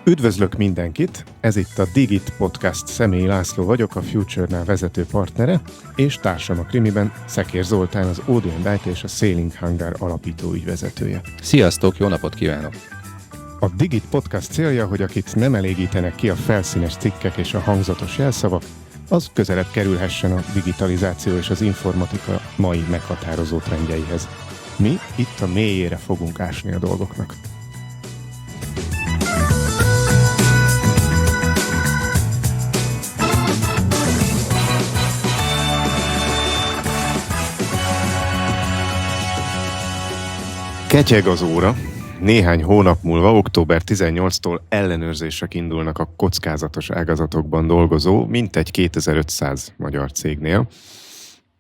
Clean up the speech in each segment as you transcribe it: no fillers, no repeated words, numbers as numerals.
Üdvözlök mindenkit! Ez itt a Digit Podcast. Személyi László vagyok, a Future-nál vezető partnere, és társam a krimiben Szekér Zoltán, az ODM és a Sailing Hangar alapító ügyvezetője. Sziasztok, jó napot kívánok! A Digit Podcast célja, hogy akit nem elégítenek ki a felszínes cikkek és a hangzatos jelszavak, az közelebb kerülhessen a digitalizáció és az informatika mai meghatározó trendjeihez. Mi itt a mélyére fogunk ásni a dolgoknak. Ketyeg az óra. Néhány hónap múlva, október 18-tól ellenőrzések indulnak a kockázatos ágazatokban dolgozó mintegy 2500 magyar cégnél.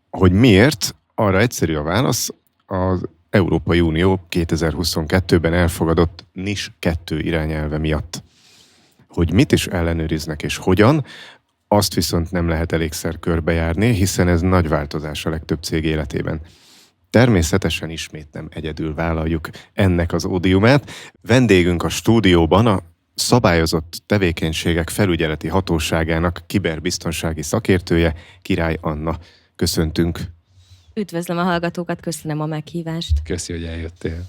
Hogy miért? Arra egyszerű a válasz. Az Európai Unió 2022-ben elfogadott NIS 2 irányelve miatt. Hogy mit is ellenőriznek és hogyan, azt viszont nem lehet elégszer körbejárni, hiszen ez nagy változás a legtöbb cég életében. Természetesen ismét nem egyedül vállaljuk ennek az ódiumát. Vendégünk a stúdióban a Szabályozott Tevékenységek Felügyeleti Hatóságának kiberbiztonsági szakértője, Király Anna. Köszöntünk! Üdvözlöm a hallgatókat, köszönöm a meghívást. Köszi, hogy eljöttél.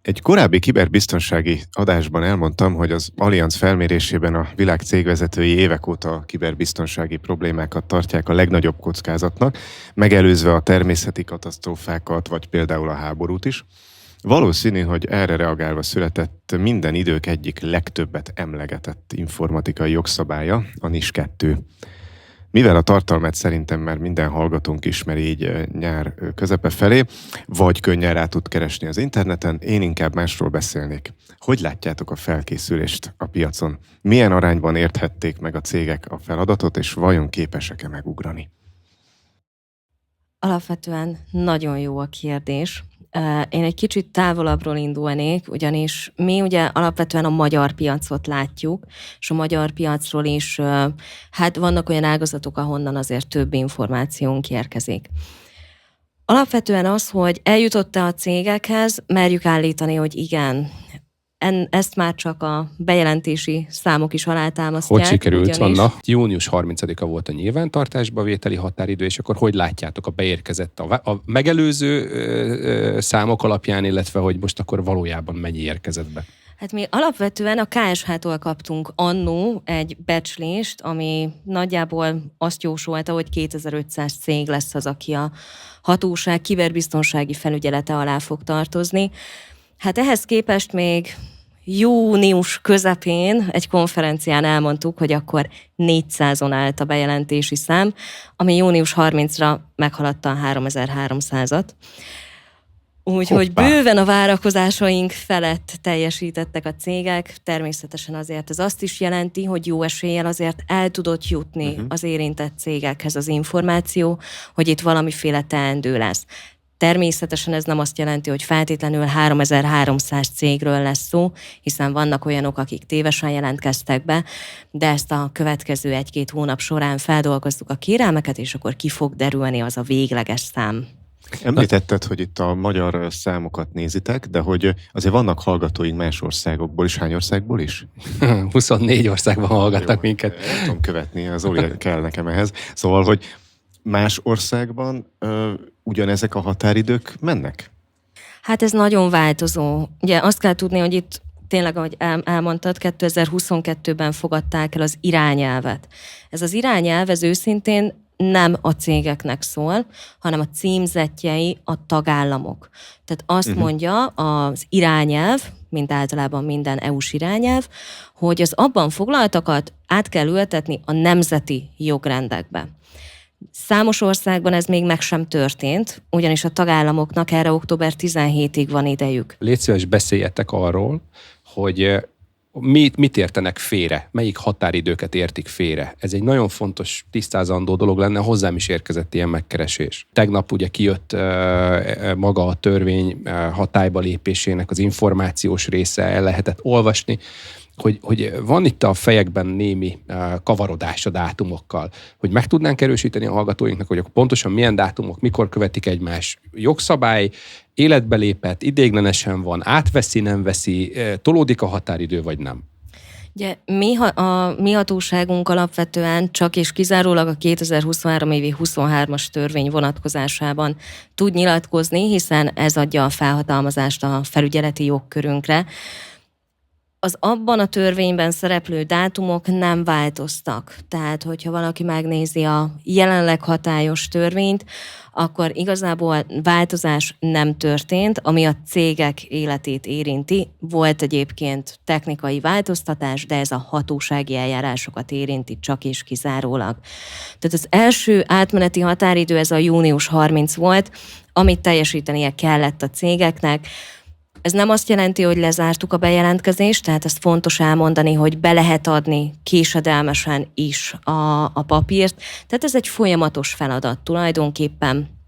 Egy korábbi kiberbiztonsági adásban elmondtam, hogy az Allianz felmérésében a világ cégvezetői évek óta a kiberbiztonsági problémákat tartják a legnagyobb kockázatnak, megelőzve a természeti katasztrófákat, vagy például a háborút is. Valószínű, hogy erre reagálva született minden idők egyik legtöbbet emlegetett informatikai jogszabálya, a NIS 2. Mivel a tartalmát szerintem már minden hallgatónk ismeri így nyár közepe felé, vagy könnyen rá tud keresni az interneten, én inkább másról beszélnék. Hogy látjátok a felkészülést a piacon? Milyen arányban érthették meg a cégek a feladatot, és vajon képesek-e megugrani? Alapvetően nagyon jó a kérdés. Én egy kicsit távolabbról indulnék, ugyanis mi ugye alapvetően a magyar piacot látjuk, és a magyar piacról is hát vannak olyan ágazatok, ahonnan azért több információnk érkezik. Alapvetően az, hogy eljutott-e a cégekhez, merjük állítani, hogy igen. Ezt már csak a bejelentési számok is alátámasztják. Hogy sikerült, Anna? Június 30-a volt a nyilvántartásba vételi határidő, és akkor hogy látjátok, a beérkezett a megelőző számok alapján, illetve hogy most akkor valójában mennyi érkezett be? Hát mi alapvetően a KSH-tól kaptunk annó egy becslést, ami nagyjából azt jósolta, hogy 2500 cég lesz az, aki a hatóság kiberbiztonsági felügyelete alá fog tartozni. Hát ehhez képest még június közepén egy konferencián elmondtuk, hogy akkor 400-on állt a bejelentési szám, ami június 30-ra meghaladta a 3300-at. Úgyhogy bőven a várakozásaink felett teljesítettek a cégek. Természetesen azért ez azt is jelenti, hogy jó eséllyel azért el tudott jutni az érintett cégekhez az információ, hogy itt valamiféle teendő lesz. Természetesen ez nem azt jelenti, hogy feltétlenül 3300 cégről lesz szó, hiszen vannak olyanok, akik tévesen jelentkeztek be, de ezt a következő 1-2 hónap során feldolgozzuk a kérelmeket, és akkor ki fog derülni az a végleges szám. Említetted, hogy itt a magyar számokat nézitek, de hogy azért vannak hallgatóink más országokból is. Hány országból is? 24 országban hallgatnak minket. Nem tudom követni, az Oli kell nekem ehhez. Szóval, hogy más országban ugyanezek a határidők mennek? Hát ez nagyon változó. Ugye azt kell tudni, hogy itt tényleg, ahogy elmondtad, 2022-ben fogadták el az irányelvet. Ez az irányelv, ez őszintén nem a cégeknek szól, hanem a címzettjei a tagállamok. Tehát azt mondja az irányelv, mint általában minden EU-s irányelv, hogy az abban foglaltakat át kell ültetni a nemzeti jogrendekbe. Számos országban ez még meg sem történt, ugyanis a tagállamoknak erre október 17-ig van idejük. Légy szíves, beszéljetek arról, hogy mit értenek félre, melyik határidőket értik félre. Ez egy nagyon fontos, tisztázandó dolog lenne, hozzám is érkezett ilyen megkeresés. Tegnap ugye kijött maga a törvény hatályba lépésének az információs része, el lehetett olvasni, hogy van itt a fejekben némi kavarodás a dátumokkal, hogy meg tudnánk erősíteni a hallgatóinknak, hogy pontosan milyen dátumok, mikor követik egymás. Jogszabály életbe lépett, ideiglenesen van, átveszi, nem veszi, tolódik a határidő, vagy nem? Ugye a mi hatóságunk alapvetően csak és kizárólag a 2023 évi 23-as törvény vonatkozásában tud nyilatkozni, hiszen ez adja a felhatalmazást a felügyeleti jogkörünkre. Az abban a törvényben szereplő dátumok nem változtak. Tehát, hogyha valaki megnézi a jelenleg hatályos törvényt, akkor igazából változás nem történt, ami a cégek életét érinti. Volt egyébként technikai változtatás, de ez a hatósági eljárásokat érinti csak és kizárólag. Tehát az első átmeneti határidő ez a június 30 volt, amit teljesítenie kellett a cégeknek. Ez nem azt jelenti, hogy lezártuk a bejelentkezést, tehát ezt fontos elmondani, hogy be lehet adni késedelmesen is a papírt. Tehát ez egy folyamatos feladat tulajdonképpen.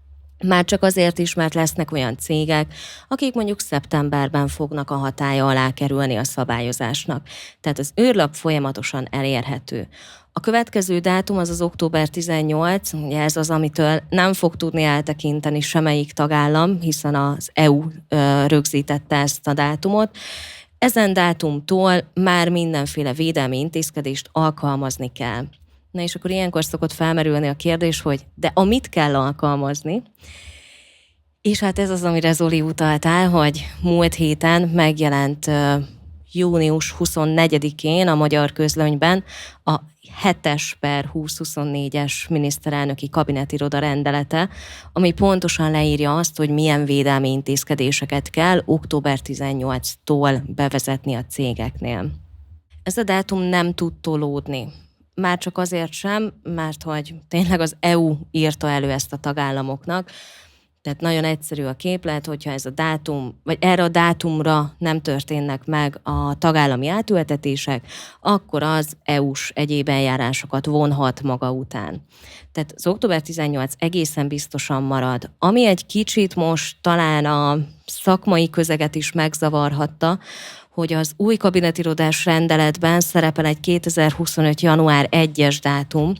Már csak azért is, mert lesznek olyan cégek, akik mondjuk szeptemberben fognak a hatálya alá kerülni a szabályozásnak. Tehát az űrlap folyamatosan elérhető. A következő dátum az október 18, ugye ez az, amitől nem fog tudni eltekinteni semmelyik tagállam, hiszen az EU rögzítette ezt a dátumot. Ezen dátumtól már mindenféle védelmi intézkedést alkalmazni kell. Na és akkor ilyenkor szokott felmerülni a kérdés, hogy de amit kell alkalmazni? És hát ez az, amire Zoli utaltál, hogy múlt héten megjelent június 24-én a Magyar Közlönyben a 7/2024-es miniszterelnöki kabinetiroda rendelete, ami pontosan leírja azt, hogy milyen védelmi intézkedéseket kell október 18-tól bevezetni a cégeknél. Ez a dátum nem tud tolódni. Már csak azért sem, mert hogy tényleg az EU írta elő ezt a tagállamoknak, tehát nagyon egyszerű a képlet, hogyha ez a dátum, vagy erre a dátumra nem történnek meg a tagállami átültetések, akkor az EU-s egyéb eljárásokat vonhat maga után. Tehát az október 18 egészen biztosan marad. Ami egy kicsit most talán a szakmai közeget is megzavarhatta, hogy az új kabinetirodás rendeletben szerepel egy 2025. január 1-es dátum,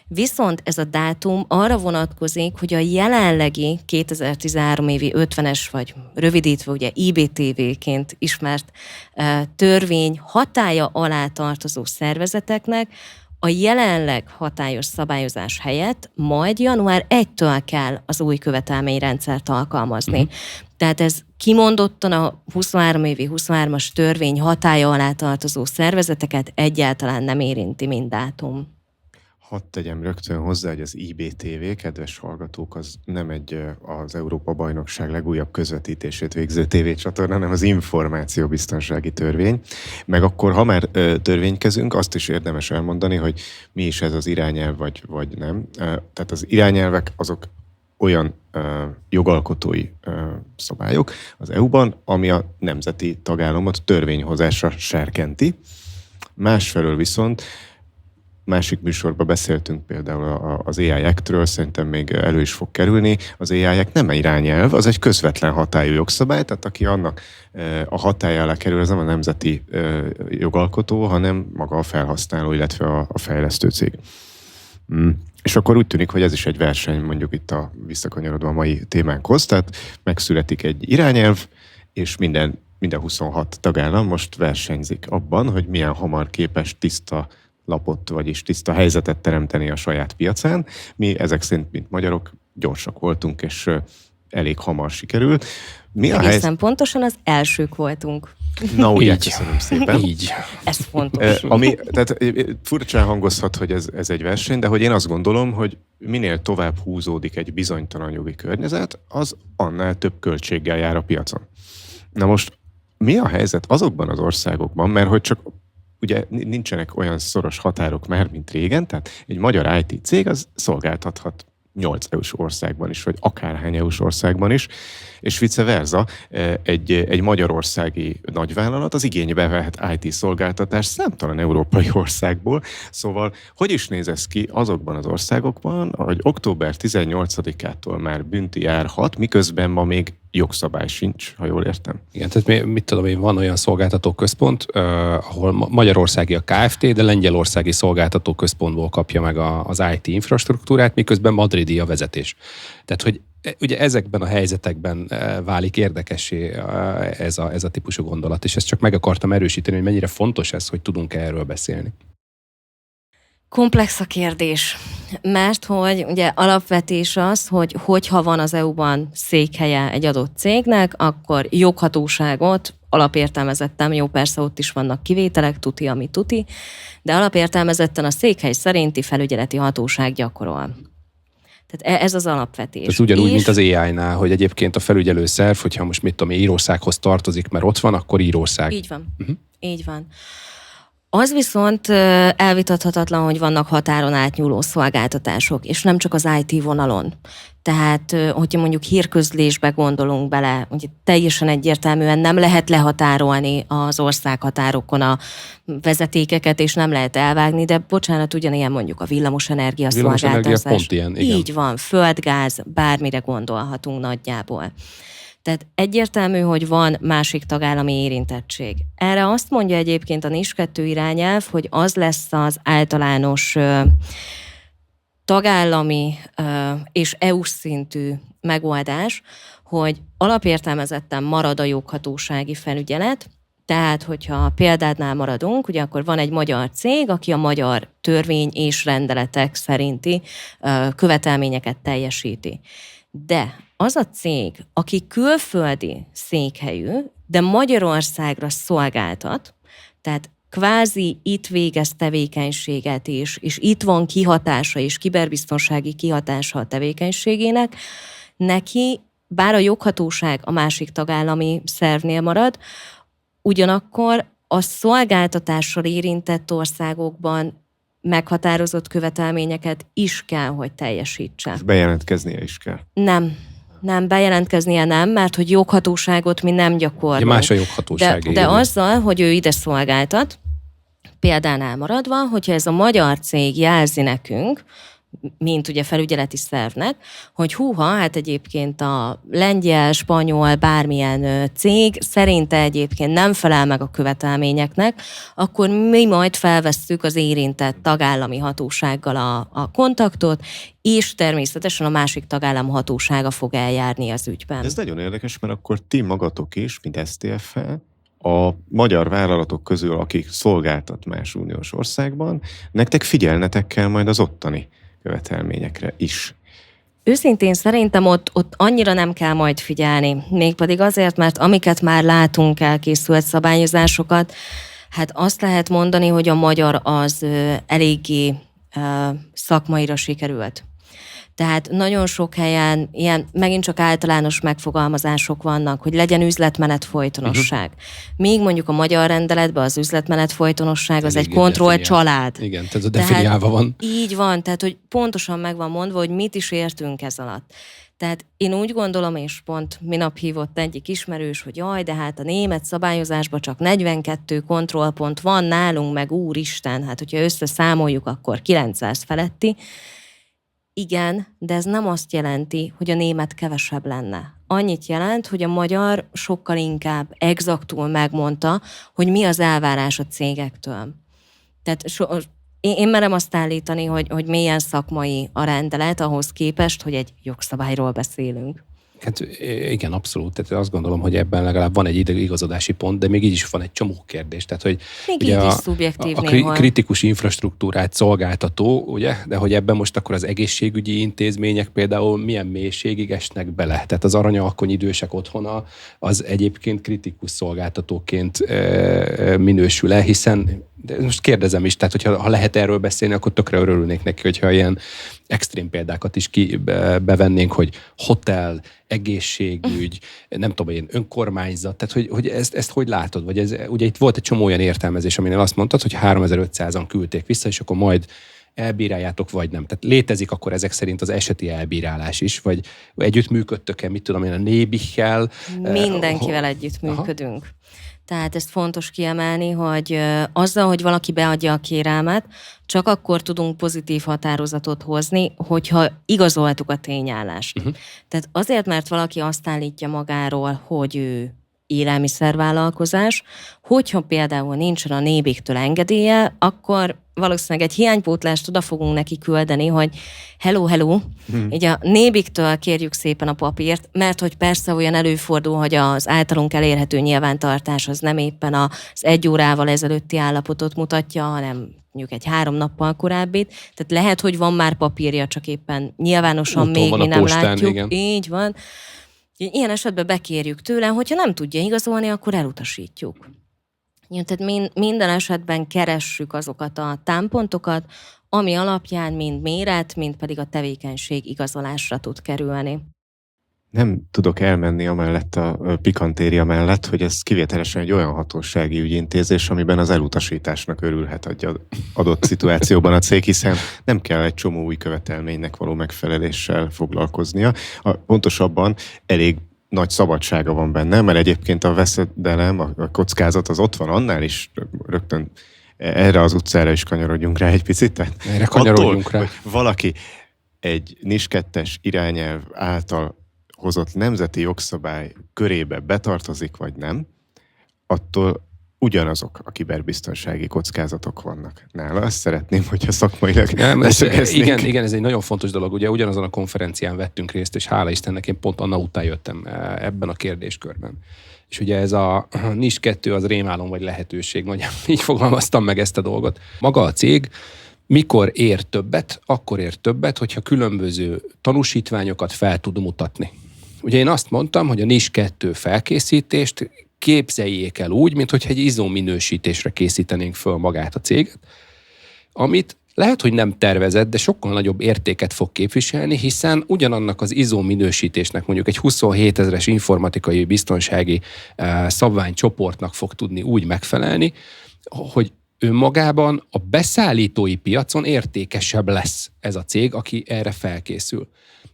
viszont ez a dátum arra vonatkozik, hogy a jelenlegi 2013 évi 50-es, vagy rövidítve ugye IBTV-ként ismert törvény hatálya alá tartozó szervezeteknek a jelenleg hatályos szabályozás helyett majd január 1-től kell az új követelményrendszert alkalmazni. Tehát ez kimondottan a 23 évi 23-as törvény hatálya alá tartozó szervezeteket egyáltalán nem érinti, mint dátum. Hadd tegyem rögtön hozzá, hogy az IBTV, kedves hallgatók, az nem az Európa-bajnokság legújabb közvetítését végző tévécsatorna, hanem az információbiztonsági törvény. Meg akkor, ha már törvénykezünk, azt is érdemes elmondani, hogy mi is ez az irányelv, vagy nem. Tehát az irányelvek azok olyan jogalkotói szabályok az EU-ban, ami a nemzeti tagállamot törvényhozásra serkenti. Másfelől viszont másik műsorban beszéltünk például az AI Act-ről, szerintem még elő is fog kerülni. Az AI Act nem egy irányelv, az egy közvetlen hatályú jogszabály, tehát aki annak a hatály alá kerül, az nem a nemzeti jogalkotó, hanem maga a felhasználó, illetve a fejlesztő cég. És akkor úgy tűnik, hogy ez is egy verseny, mondjuk itt visszakanyarodva a mai témánkhoz, tehát megszületik egy irányelv, és minden 26 tagállam most versenyzik abban, hogy milyen hamar képes tiszta lapot, vagyis tiszta helyzetet teremteni a saját piacán. Mi ezek szerint, mint magyarok, gyorsak voltunk, és elég hamar sikerült. Egészen pontosan az elsők voltunk. Na ugye, köszönöm szépen. Így. Ez fontos. Tehát furcsán hangozhat, hogy ez egy verseny, de hogy én azt gondolom, hogy minél tovább húzódik egy bizonytalan jogi környezet, az annál több költséggel jár a piacon. Na most mi a helyzet azokban az országokban, mert hogy csak ugye nincsenek olyan szoros határok már, mint régen, tehát egy magyar IT cég az szolgáltathat 8 EU-s országban is, vagy akárhány EU-s országban is, és vice versa, egy magyarországi nagyvállalat az igénybe vehet IT szolgáltatást számtalan európai országból. Szóval, hogy is néz ez ki azokban az országokban, hogy október 18-ától már bünti járhat, miközben ma még jogszabály sincs, ha jól értem. Igen, tehát mit tudom én, van olyan szolgáltató központ, ahol magyarországi a Kft., de lengyelországi szolgáltató központból kapja meg az IT infrastruktúrát, miközben madridi a vezetés. Tehát, hogy ugye ezekben a helyzetekben válik érdekessé ez a típusú gondolat, és ezt csak meg akartam erősíteni, hogy mennyire fontos ez, hogy tudunk erről beszélni. Komplex a kérdés, mert hogy ugye alapvetés az, hogyha van az EU-ban székhelye egy adott cégnek, akkor joghatóságot alapértelmezetten, jó persze ott is vannak kivételek, tuti, ami tuti, de alapértelmezetten a székhely szerinti felügyeleti hatóság gyakorol. Tehát ez az alapvetés. Ez ugyanúgy, mint az AI-nál, hogy egyébként a felügyelő szerv, hogyha most mit tudom, Írországhoz tartozik, mert ott van, akkor Írország. Így van. Így van. Az viszont elvitathatatlan, hogy vannak határon átnyúló szolgáltatások, és nem csak az IT vonalon. Tehát, hogyha mondjuk hírközlésbe gondolunk bele, ugye teljesen egyértelműen nem lehet lehatárolni az országhatárokon a vezetékeket, és nem lehet elvágni, de bocsánat, ugyanilyen mondjuk a villamosenergia szolgáltatás. Pont ilyen, igen. Így van, földgáz, bármire gondolhatunk nagyjából. Tehát egyértelmű, hogy van másik tagállami érintettség. Erre azt mondja egyébként a NIS2 irányelv, hogy az lesz az általános tagállami és EU-s szintű megoldás, hogy alapértelmezetten marad a joghatósági felügyelet, tehát, hogyha a példádnál maradunk, ugye akkor van egy magyar cég, aki a magyar törvény és rendeletek szerinti követelményeket teljesíti. De az a cég, aki külföldi székhelyű, de Magyarországra szolgáltat, tehát kvázi itt végez tevékenységet is, és itt van kihatása és kiberbiztonsági kihatása a tevékenységének, neki, bár a joghatóság a másik tagállami szervnél marad, ugyanakkor a szolgáltatással érintett országokban meghatározott követelményeket is kell, hogy teljesítse. Bejelentkeznie is kell. Nem, bejelentkeznie nem, mert hogy joghatóságot mi nem gyakorlunk. Más a joghatóság. De azzal, hogy ő ide szolgáltat, példánál maradva, hogyha ez a magyar cég jelzi nekünk, mint ugye felügyeleti szervnek, hogy hát egyébként a lengyel, spanyol, bármilyen cég szerinte egyébként nem felel meg a követelményeknek, akkor mi majd felvesszük az érintett tagállami hatósággal a kontaktot, és természetesen a másik tagállam hatósága fog eljárni az ügyben. Ez nagyon érdekes, mert akkor ti magatok is, mint STF-fel, a magyar vállalatok közül, akik szolgáltat más uniós országban, nektek figyelnetek kell majd az ottani követelményekre is. Őszintén szerintem ott annyira nem kell majd figyelni. Mégpedig azért, mert amiket már látunk elkészült szabályozásokat, hát azt lehet mondani, hogy a magyar az eléggé szakmaira sikerült. Tehát nagyon sok helyen ilyen megint csak általános megfogalmazások vannak, hogy legyen üzletmenet folytonosság. Míg mondjuk a magyar rendeletben az üzletmenet folytonosság az egy kontrollcsalád. Igen, tehát definiálva van. Így van, tehát hogy pontosan meg van mondva, hogy mit is értünk ez alatt. Tehát én úgy gondolom, és pont minap hívott egyik ismerős, hogy jaj, de hát a német szabályozásban csak 42 kontrollpont van, nálunk meg úristen, hát hogyha összeszámoljuk, akkor 900 feletti. Igen, de ez nem azt jelenti, hogy a német kevesebb lenne. Annyit jelent, hogy a magyar sokkal inkább exaktul megmondta, hogy mi az elvárás a cégektől. Tehát én merem azt állítani, hogy milyen szakmai a rendelet ahhoz képest, hogy egy jogszabályról beszélünk. Hát igen, abszolút. Tehát azt gondolom, hogy ebben legalább van egy igazodási pont, de még így is van egy csomó kérdés. Tehát, hogy még így is szubjektív néhol. Kritikus infrastruktúrát szolgáltató, ugye, de hogy ebben most akkor az egészségügyi intézmények például milyen mélységig esnek bele. Tehát az Aranyalkony idősek otthona az egyébként kritikus szolgáltatóként minősül-e, hiszen de most kérdezem is, tehát hogyha lehet erről beszélni, akkor tökre örülnék neki, hogyha ilyen extrém példákat is bevennénk, hogy hotel, egészségügy, nem tudom, ilyen önkormányzat, tehát hogy ezt hogy látod? Vagy ugye itt volt egy csomó olyan értelmezés, aminél azt mondtad, hogy 3500-an küldték vissza, és akkor majd elbíráljátok, vagy nem. Tehát létezik akkor ezek szerint az eseti elbírálás is, vagy együttműködtök-e, mit tudom én, a Nébichel? Mindenkivel együttműködünk. Aha. Tehát ezt fontos kiemelni, hogy azzal, hogy valaki beadja a kérelmet, csak akkor tudunk pozitív határozatot hozni, hogyha igazoltuk a tényállást. Tehát azért, mert valaki azt állítja magáról, hogy ő élelmiszervállalkozás, hogyha például nincsen a Nébiktől engedélye, akkor valószínűleg egy hiánypótlást oda fogunk neki küldeni, hogy hello, így a Nébiktől kérjük szépen a papírt, mert hogy persze olyan előfordul, hogy az általunk elérhető nyilvántartás az nem éppen az 1 órával ezelőtti állapotot mutatja, hanem mondjuk egy 3 nappal korábbit. Tehát lehet, hogy van már papírja, csak éppen nyilvánosan Úton még van mi a nem postán, látjuk. igen. Így van. Ilyen esetben bekérjük tőle, hogyha nem tudja igazolni, akkor elutasítjuk. Tehát minden esetben keressük azokat a támpontokat, ami alapján mind méret, mind pedig a tevékenység igazolásra tud kerülni. Nem tudok elmenni amellett a pikantéria mellett, hogy ez kivételesen egy olyan hatósági ügyintézés, amiben az elutasításnak örülhet egy adott szituációban a cég, hiszen nem kell egy csomó új követelménynek való megfeleléssel foglalkoznia. Pontosabban elég nagy szabadsága van benne, mert egyébként a veszedelem, a kockázat az ott van, annál is rögtön erre az utcára is kanyarodjunk rá egy picit. Tehát erre kanyarodjunk rá. Hogy valaki egy NIS 2-es irányelv által hozott nemzeti jogszabály körébe betartozik, vagy nem, attól ugyanazok a kiberbiztonsági kockázatok vannak nála. Azt szeretném, hogyha szakmailag igen, ez egy nagyon fontos dolog. Ugye ugyanazon a konferencián vettünk részt, és hála Istennek én pont annak után jöttem ebben a kérdéskörben. És ugye ez a NIS 2 az rémálom vagy lehetőség, nagyjából így fogalmaztam meg ezt a dolgot. Maga a cég mikor ér többet? Akkor ér többet, hogyha különböző tanúsítványokat fel tud mutatni. Ugye én azt mondtam, hogy a NIS 2 felkészítést képzeljék el úgy, mintha egy ISO minősítésre készítenénk föl magát a céget, amit lehet, hogy nem tervezett, de sokkal nagyobb értéket fog képviselni, hiszen ugyanannak az ISO minősítésnek mondjuk egy 27 000-es informatikai biztonsági szabványcsoportnak fog tudni úgy megfelelni, hogy önmagában a beszállítói piacon értékesebb lesz ez a cég, aki erre felkészül.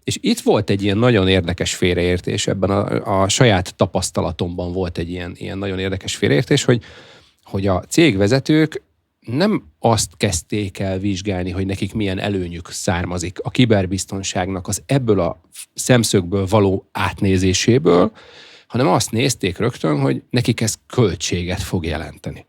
És itt volt egy ilyen nagyon érdekes félreértés, ebben a saját tapasztalatomban volt egy ilyen nagyon érdekes félreértés, hogy a cégvezetők nem azt kezdték el vizsgálni, hogy nekik milyen előnyük származik a kiberbiztonságnak az ebből a szemszögből való átnézéséből, hanem azt nézték rögtön, hogy nekik ez költséget fog jelenteni.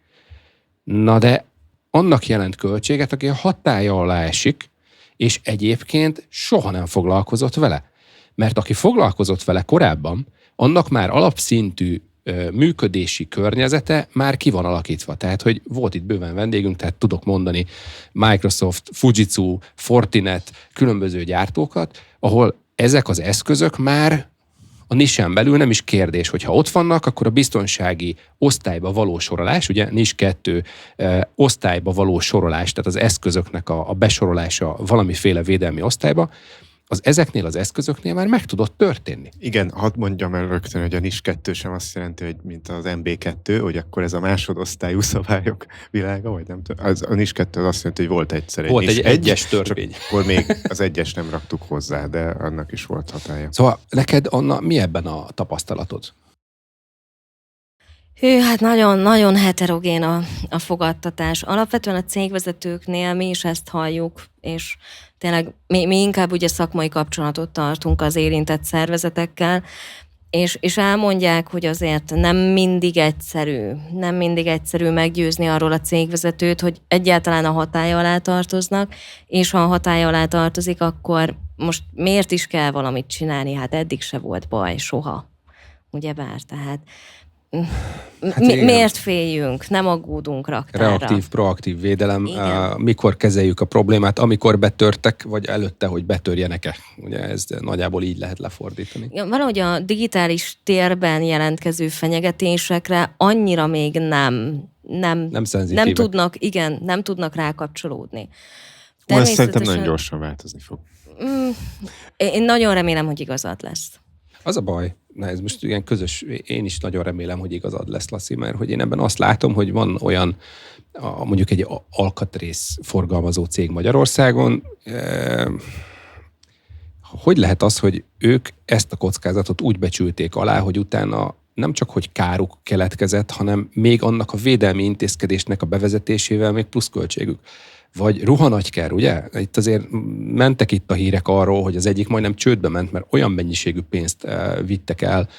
Na de annak jelent költséget, aki a hatálya alá esik, és egyébként soha nem foglalkozott vele. Mert aki foglalkozott vele korábban, annak már alapszintű működési környezete már ki van alakítva. Tehát, hogy volt itt bőven vendégünk, tehát tudok mondani Microsoft, Fujitsu, Fortinet, különböző gyártókat, ahol ezek az eszközök már a NIS-en belül nem is kérdés, hogy ha ott vannak, akkor a biztonsági osztályba való sorolás, ugye NIS 2 osztályba való sorolás, tehát az eszközöknek a besorolása valamiféle védelmi osztályba, az ezeknél az eszközöknél már meg tudott történni. Igen, hadd mondjam el rögtön, hogy a NIS 2 sem azt jelenti, hogy mint az MB2, hogy akkor ez a másodosztályú szabályok világa, vagy nem tudom. A NIS 2 az azt jelenti, hogy volt egyszer egy volt NIS egy egyes törvény. Akkor még az egyes nem raktuk hozzá, de annak is volt hatálya. Szóval neked, Anna, mi ebben a tapasztalatod? Hát nagyon heterogén a fogadtatás. Alapvetően a cégvezetőknél mi is ezt halljuk, és tényleg mi inkább ugye szakmai kapcsolatot tartunk az érintett szervezetekkel, és elmondják, hogy azért nem mindig egyszerű meggyőzni arról a cégvezetőt, hogy egyáltalán a hatálya alá tartoznak, és ha a hatálya alá tartozik, akkor most miért is kell valamit csinálni? Hát eddig se volt baj, soha. Ugyebár, tehát miért féljünk? Nem aggódunk raktárra. Reaktív, proaktív védelem. Mikor kezeljük a problémát? Amikor betörtek, vagy előtte, hogy betörjenek-e? Ugye ez nagyjából így lehet lefordítani. Valahogy a digitális térben jelentkező fenyegetésekre annyira még nem tudnak rákapcsolódni. Ezt szerintem nagyon gyorsan változni fog. Én nagyon remélem, hogy igazad lesz. Az a baj, ez most igen közös, én is nagyon remélem, hogy igazad lesz, Laci, mert hogy én ebben azt látom, hogy van olyan, mondjuk egy alkatrész forgalmazó cég Magyarországon, hogy lehet az, hogy ők ezt a kockázatot úgy becsülték alá, hogy utána nem csak, hogy káruk keletkezett, hanem még annak a védelmi intézkedésnek a bevezetésével még pluszköltségük. Vagy ruhanagykár, ugye? Itt azért mentek itt a hírek arról, hogy az egyik majdnem csődbe ment, mert olyan mennyiségű pénzt vittek el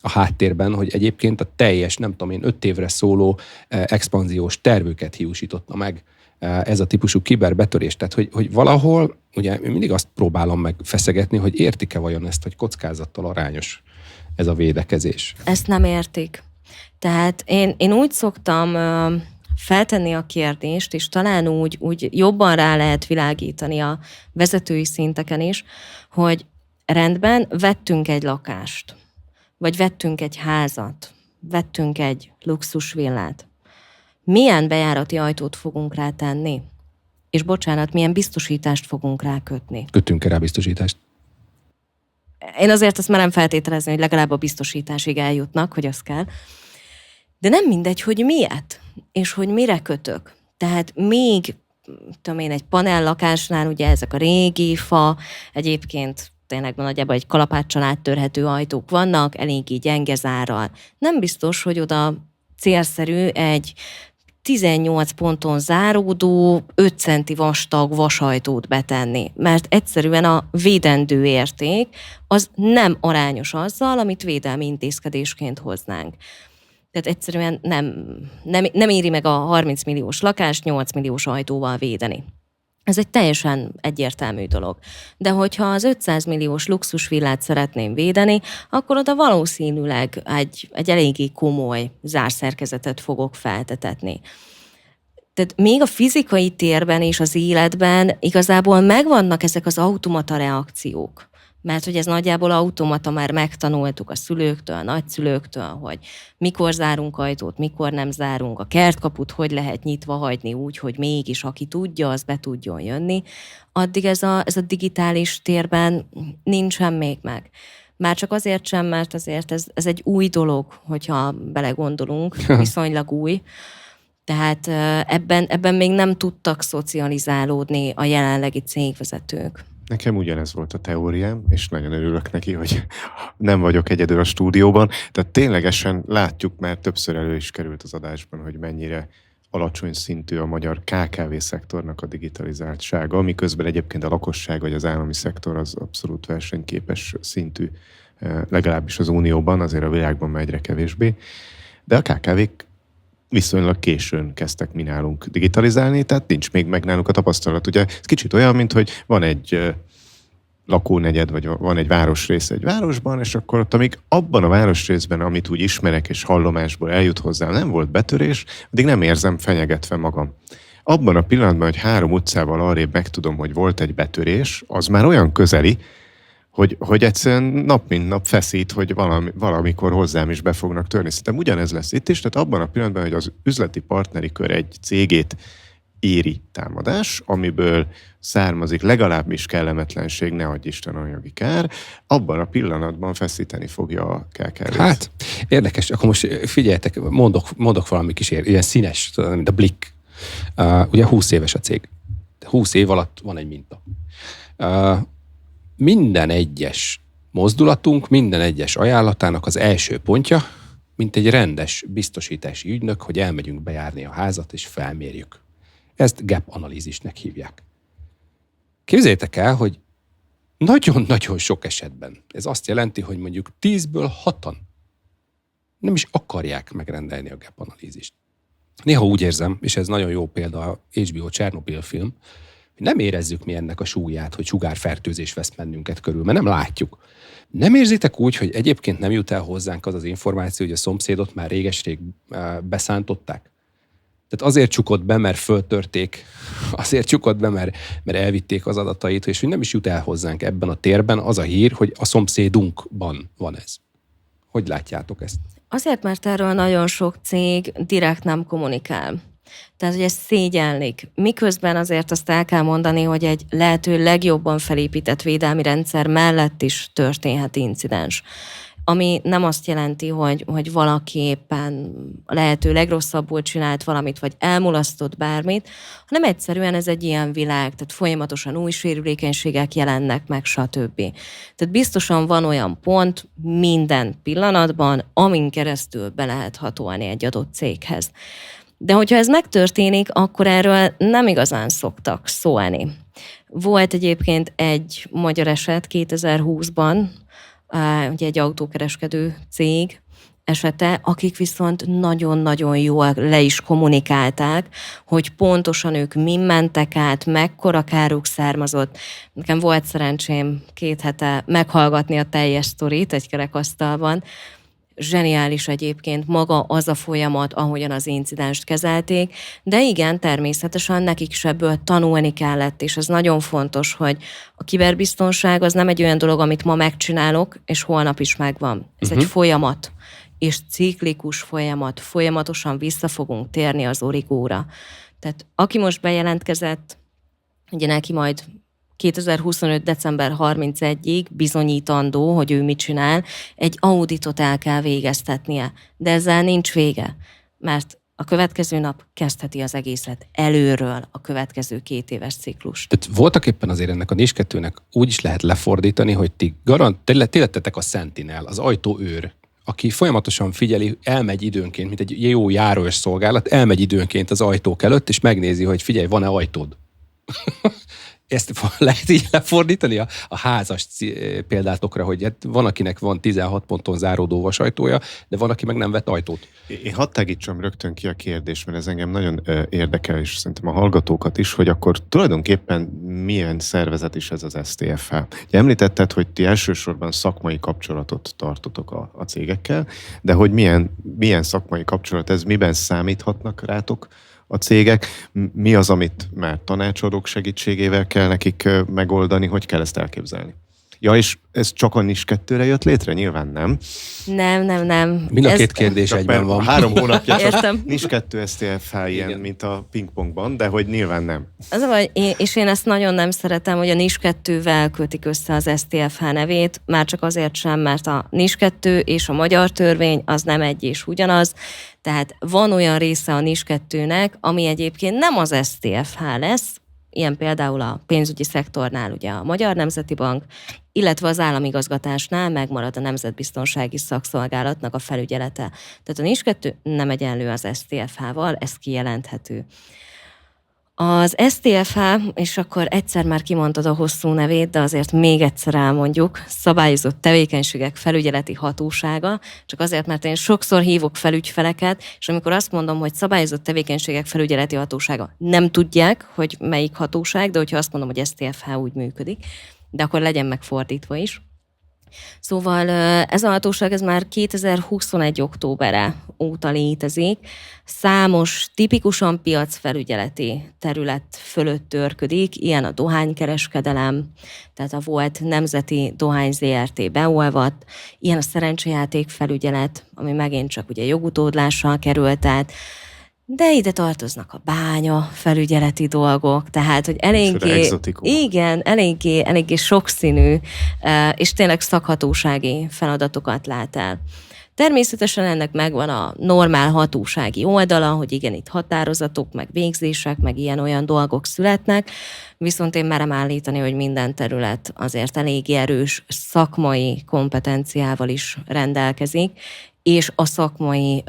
a háttérben, hogy egyébként a teljes, nem tudom én, 5 évre szóló expanziós tervüket hiúsította meg ez a típusú kiberbetörés. Tehát, hogy valahol, ugye mindig azt próbálom meg feszegetni, hogy értik-e vajon ezt, hogy kockázattal arányos ez a védekezés. Ezt nem értik. Tehát én úgy szoktam feltenni a kérdést, és talán úgy jobban rá lehet világítani a vezetői szinteken is, hogy rendben, vettünk egy lakást, vagy vettünk egy házat, vettünk egy luxusvillát. Milyen bejárati ajtót fogunk rá tenni? És bocsánat, milyen biztosítást fogunk rá kötni? Kötünk-e rá biztosítást? Én azért azt merem feltételezni, hogy legalább a biztosításig eljutnak, hogy az kell. De nem mindegy, hogy miért, és hogy mire kötök. Tehát még, tudom én, egy panellakásnál, ugye ezek a régi fa, egyébként tényleg nagyjából egy kalapáccsal áttörhető ajtók vannak, eléggé gyenge zárral. Nem biztos, hogy oda célszerű egy 18 ponton záródó, 5 centi vastag vasajtót betenni, mert egyszerűen a védendő érték az nem arányos azzal, amit védelmi intézkedésként hoznánk. Tehát egyszerűen nem éri meg a 30 milliós lakást 8 milliós ajtóval védeni. Ez egy teljesen egyértelmű dolog. De hogyha az 500 milliós luxusvillát szeretném védeni, akkor oda valószínűleg egy eléggé komoly zárszerkezetet fogok feltetetni. Tehát még a fizikai térben és az életben igazából megvannak ezek az automata reakciók. Mert hogy ez nagyjából automata, már megtanultuk a szülőktől, a nagyszülőktől, hogy mikor zárunk ajtót, mikor nem zárunk, a kertkaput hogy lehet nyitva hagyni úgy, hogy mégis aki tudja, az be tudjon jönni. Addig ez a digitális térben nincsen még meg. Már csak azért sem, mert azért ez egy új dolog, hogyha belegondolunk, viszonylag új. Tehát ebben még nem tudtak szocializálódni a jelenlegi cégvezetők. Nekem ugyanez volt a teóriám, és nagyon örülök neki, hogy nem vagyok egyedül a stúdióban. Tehát ténylegesen látjuk, mert többször elő is került az adásban, hogy mennyire alacsony szintű a magyar KKV-szektornak a digitalizáltsága, miközben egyébként a lakosság vagy az állami szektor az abszolút versenyképes szintű, legalábbis az Unióban, azért a világban már egyre kevésbé. De a KKV-k viszonylag későn kezdtek mi nálunk digitalizálni, tehát nincs még meg nálunk a tapasztalat. Ugye ez kicsit olyan, mint hogy van egy lakónegyed, vagy van egy városrész egy városban, és akkor ott, amíg abban a városrészben, amit úgy ismerek és hallomásból eljut hozzám, nem volt betörés, addig nem érzem fenyegetve magam. Abban a pillanatban, hogy 3 utcával arrébb megtudom, hogy volt egy betörés, az már olyan közeli, hogy egyszerűen nap mint nap feszít, hogy valamikor hozzám is be fognak törni. Szerintem ugyanez lesz itt is, tehát abban a pillanatban, hogy az üzleti partneri kör egy cégét éri támadás, amiből származik legalábbis kellemetlenség, ne adj Isten anyagi kár, abban a pillanatban feszíteni fogja a KKV-t. Hát, érdekes, akkor most figyeljetek, mondok valami kis ilyen színes, mint a Blick. Ugye 20 éves a cég. 20 év alatt van egy minta. Minden egyes mozdulatunk, minden egyes ajánlatának az első pontja, mint egy rendes biztosítási ügynök, hogy elmegyünk bejárni a házat és felmérjük. Ezt gap analízisnek hívják. Képzeljétek el, hogy nagyon-nagyon sok esetben ez azt jelenti, hogy mondjuk 10-ből 6-an nem is akarják megrendelni a gap analízist. Néha úgy érzem, és ez nagyon jó példa a HBO Csernobil film, hogy nem érezzük mi ennek a súlyát, hogy sugárfertőzés vesz bennünket körül, mert nem látjuk. Nem érzitek úgy, hogy egyébként nem jut el hozzánk az információ, hogy a szomszédot már réges-rég beszántották? Tehát azért csukott be, mert föltörték, azért csukott be, mert elvitték az adatait, és hogy nem is jut el hozzánk ebben a térben az a hír, hogy a szomszédunkban van ez. Hogy látjátok ezt? Azért, mert erről nagyon sok cég direkt nem kommunikál. Tehát, hogy ezt szégyellik. Miközben azért azt el kell mondani, hogy egy lehető legjobban felépített védelmi rendszer mellett is történhet incidens. Ami nem azt jelenti, hogy valaki éppen lehető legrosszabbul csinált valamit, vagy elmulasztott bármit, hanem egyszerűen ez egy ilyen világ, tehát folyamatosan új sérülékenységek jelennek meg, stb. Tehát biztosan van olyan pont minden pillanatban, amin keresztül be lehet hatolni egy adott céghez. De hogyha ez megtörténik, akkor erről nem igazán szoktak szólni. Volt egyébként egy magyar eset 2020-ban, ugye egy autókereskedő cég esete, akik viszont nagyon-nagyon jól le is kommunikálták, hogy pontosan ők min mentek át, mekkora káruk származott. Nekem volt szerencsém 2 hete meghallgatni a teljes sztorit egy kerekasztalban. Zseniális egyébként maga az a folyamat, ahogyan az incidenst kezelték, de igen, természetesen nekik is ebből tanulni kellett, és ez nagyon fontos, hogy a kiberbiztonság az nem egy olyan dolog, amit ma megcsinálok, és holnap is megvan. Ez egy folyamat, és ciklikus folyamat, folyamatosan vissza fogunk térni az origóra. Tehát aki most bejelentkezett, ugye neki majd 2025. december 31-ig bizonyítandó, hogy ő mit csinál, egy auditot el kell végeztetnie. De ezzel nincs vége, mert a következő nap kezdheti az egészet előről a következő 2 éves ciklust. Tehát voltak éppen azért ennek a NIS2-nek úgy is lehet lefordítani, hogy ti lettetek a Sentinel, az ajtóőr, aki folyamatosan figyeli, elmegy időnként, mint egy jó járóőr szolgálat, elmegy időnként az ajtók előtt, és megnézi, hogy figyelj, van-e ajtód? Ezt lehet így lefordítani a házas példátokra, hogy hát van, akinek van 16 ponton záródó vasajtója, de van, aki meg nem vett ajtót. Én hadd tágítsam rögtön ki a kérdést, mert ez engem nagyon érdekel, és szerintem a hallgatókat is, hogy akkor tulajdonképpen milyen szervezet is ez az STFH. Ugye említetted, hogy ti elsősorban szakmai kapcsolatot tartotok a cégekkel, de hogy milyen szakmai kapcsolat ez, miben számíthatnak rátok a cégek, mi az, amit már tanácsadók segítségével kell nekik megoldani, hogy kell ezt elképzelni? Ja, és ez csak a NIS2-re jött létre? Nyilván nem. Nem. Mind a két kérdés egyben van. 3 hónapja csak Értem. NIS2 STFH ilyen, Igen. mint a pingpongban, de hogy nyilván nem. Az a baj, és én ezt nagyon nem szeretem, hogy a NIS2-vel kötik össze az STFH nevét, már csak azért sem, mert a NIS2 és a magyar törvény az nem egy és ugyanaz, tehát van olyan része a NIS2-nek, ami egyébként nem az STFH lesz, ilyen például a pénzügyi szektornál ugye a Magyar Nemzeti Bank, illetve az államigazgatásnál megmarad a Nemzetbiztonsági Szakszolgálatnak a felügyelete. Tehát a NIS2 nem egyenlő az STFH-val, ez kijelenthető. Az STFH, és akkor egyszer már kimondtad a hosszú nevét, de azért még egyszer elmondjuk, Szabályozott Tevékenységek Felügyeleti Hatósága, csak azért, mert én sokszor hívok fel ügyfeleket, és amikor azt mondom, hogy Szabályozott Tevékenységek Felügyeleti Hatósága, nem tudják, hogy melyik hatóság, de hogyha azt mondom, hogy STFH, úgy működik, de akkor legyen megfordítva is. Szóval ez a hatóság ez már 2021. októbere óta létezik. Számos tipikusan piacfelügyeleti terület fölött törködik, ilyen a dohánykereskedelem, tehát a volt Nemzeti Dohány Zrt. Beolvadt, ilyen a szerencsejáték felügyelet, ami megint csak ugye jogutódlással került át, de ide tartoznak a bánya felügyeleti dolgok, tehát, hogy eléggé sokszínű, és tényleg szakhatósági feladatokat lát el. Természetesen ennek megvan a normál hatósági oldala, hogy igen, itt határozatok, meg végzések, meg ilyen-olyan dolgok születnek, viszont én merem állítani, hogy minden terület azért eléggé erős szakmai kompetenciával is rendelkezik, és a szakmai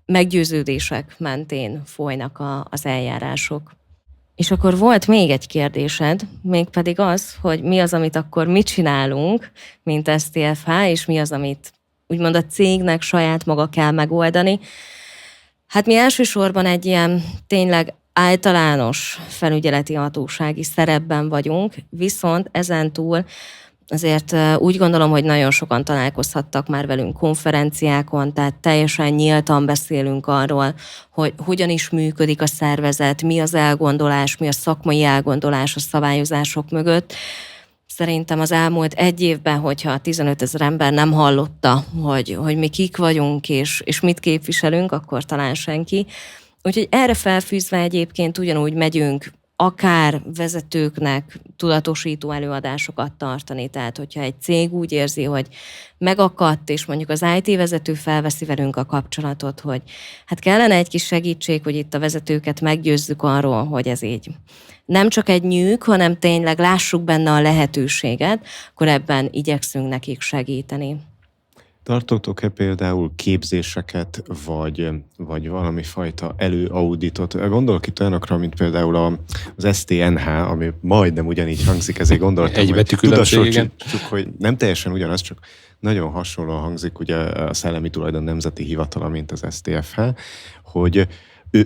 meggyőződések mentén folynak az eljárások. És akkor volt még egy kérdésed, mégpedig az, hogy mi az, amit akkor mi csinálunk, mint STFH, és mi az, amit úgymond a cégnek saját maga kell megoldani. Hát mi elsősorban egy ilyen tényleg általános felügyeleti hatósági szerepben vagyunk, viszont ezentúl azért úgy gondolom, hogy nagyon sokan találkozhattak már velünk konferenciákon, tehát teljesen nyíltan beszélünk arról, hogy hogyan is működik a szervezet, mi az elgondolás, mi a szakmai elgondolás a szabályozások mögött. Szerintem az elmúlt 1 évben, hogyha 15 000 ember nem hallotta, hogy mi kik vagyunk és mit képviselünk, akkor talán senki. Úgyhogy erre felfűzve egyébként ugyanúgy megyünk akár vezetőknek tudatosító előadásokat tartani. Tehát, hogyha egy cég úgy érzi, hogy megakadt, és mondjuk az IT vezető felveszi velünk a kapcsolatot, hogy hát kellene egy kis segítség, hogy itt a vezetőket meggyőzzük arról, hogy ez így nem csak egy nyűg, hanem tényleg lássuk benne a lehetőséget, akkor ebben igyekszünk nekik segíteni. Tartotok-e például képzéseket, vagy valami fajta előauditot? Gondolok itt olyanokra, mint például az STNH, ami majdnem ugyanígy hangzik, ezért gondoltam, Egy betű különbség, igen. hogy nem teljesen ugyanaz, csak nagyon hasonlóan hangzik ugye a Szellemi Tulajdon Nemzeti Hivatala, mint az STFH, hogy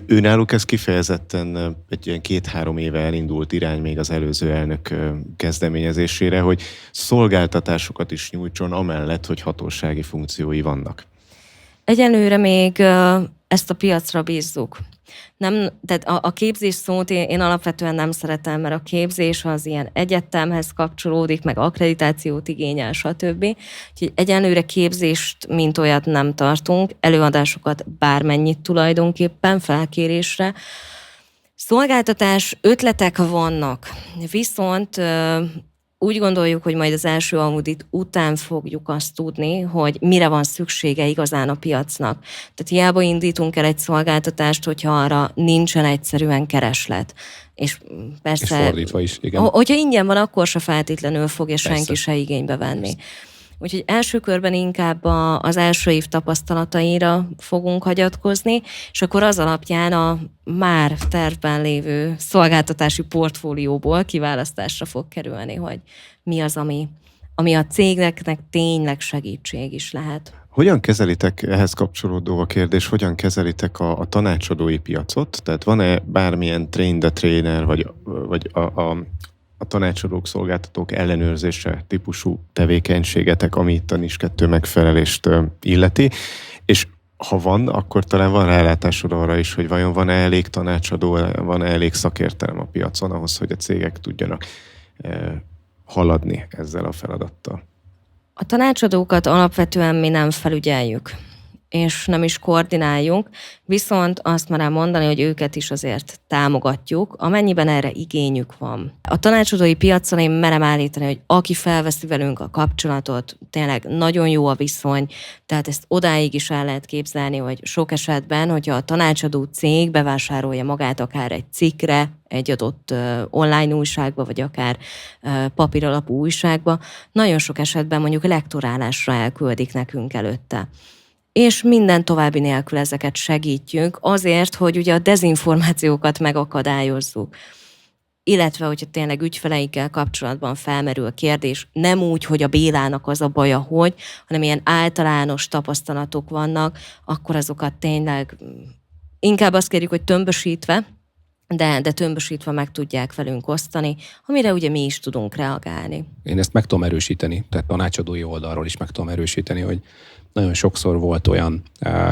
ő náluk ez kifejezetten egy ilyen 2-3 éve elindult irány még az előző elnök kezdeményezésére, hogy szolgáltatásokat is nyújtson, amellett, hogy hatósági funkciói vannak. Egyelőre még ezt a piacra bízzuk. Nem, tehát a képzés szót én alapvetően nem szeretem, mert a képzés az ilyen egyetemhez kapcsolódik, meg akkreditációt igényel, stb. Úgyhogy egyenlőre képzést, mint olyat nem tartunk, előadásokat bármennyit tulajdonképpen felkérésre. Szolgáltatás ötletek vannak, viszont úgy gondoljuk, hogy majd az első audit után fogjuk azt tudni, hogy mire van szüksége igazán a piacnak. Tehát hiába indítunk el egy szolgáltatást, hogyha arra nincsen egyszerűen kereslet. És persze... És fordítva is, igen. Hogyha ingyen van, akkor se feltétlenül fogja Persze. senki se igénybe venni. Úgyhogy első körben inkább az első év tapasztalataira fogunk hagyatkozni, és akkor az alapján a már tervben lévő szolgáltatási portfólióból kiválasztásra fog kerülni, hogy mi az, ami a cégeknek tényleg segítség is lehet. Hogyan kezelitek, ehhez kapcsolódó a kérdés, hogyan kezelitek a tanácsadói piacot? Tehát van-e bármilyen train the trainer, vagy a tanácsadók, szolgáltatók ellenőrzése típusú tevékenységetek, ami itt a NIS2 megfelelést illeti, és ha van, akkor talán van rálátásod arra is, hogy vajon van-e elég tanácsadó, van-e elég szakértelem a piacon ahhoz, hogy a cégek tudjanak haladni ezzel a feladattal. A tanácsadókat alapvetően mi nem felügyeljük, és nem is koordináljuk, viszont azt merem mondani, hogy őket is azért támogatjuk, amennyiben erre igényük van. A tanácsadói piacon én merem állítani, hogy aki felveszi velünk a kapcsolatot, tényleg nagyon jó a viszony, tehát ezt odáig is el lehet képzelni, hogy sok esetben, hogyha a tanácsadó cég bevásárolja magát akár egy cikkre, egy adott online újságba, vagy akár papíralapú újságba, nagyon sok esetben mondjuk lektorálásra elküldik nekünk előtte. És minden további nélkül ezeket segítjük azért, hogy ugye a dezinformációkat megakadályozzuk. Illetve, hogyha tényleg ügyfeleikkel kapcsolatban felmerül a kérdés, nem úgy, hogy a Bélának az a baja, hanem ilyen általános tapasztalatok vannak, akkor azokat tényleg inkább azt kérjük, hogy tömbösítve, de tömbösítve meg tudják velünk osztani, amire ugye mi is tudunk reagálni. Én ezt meg tudom erősíteni, tehát tanácsadói oldalról is meg tudom erősíteni, hogy nagyon sokszor volt olyan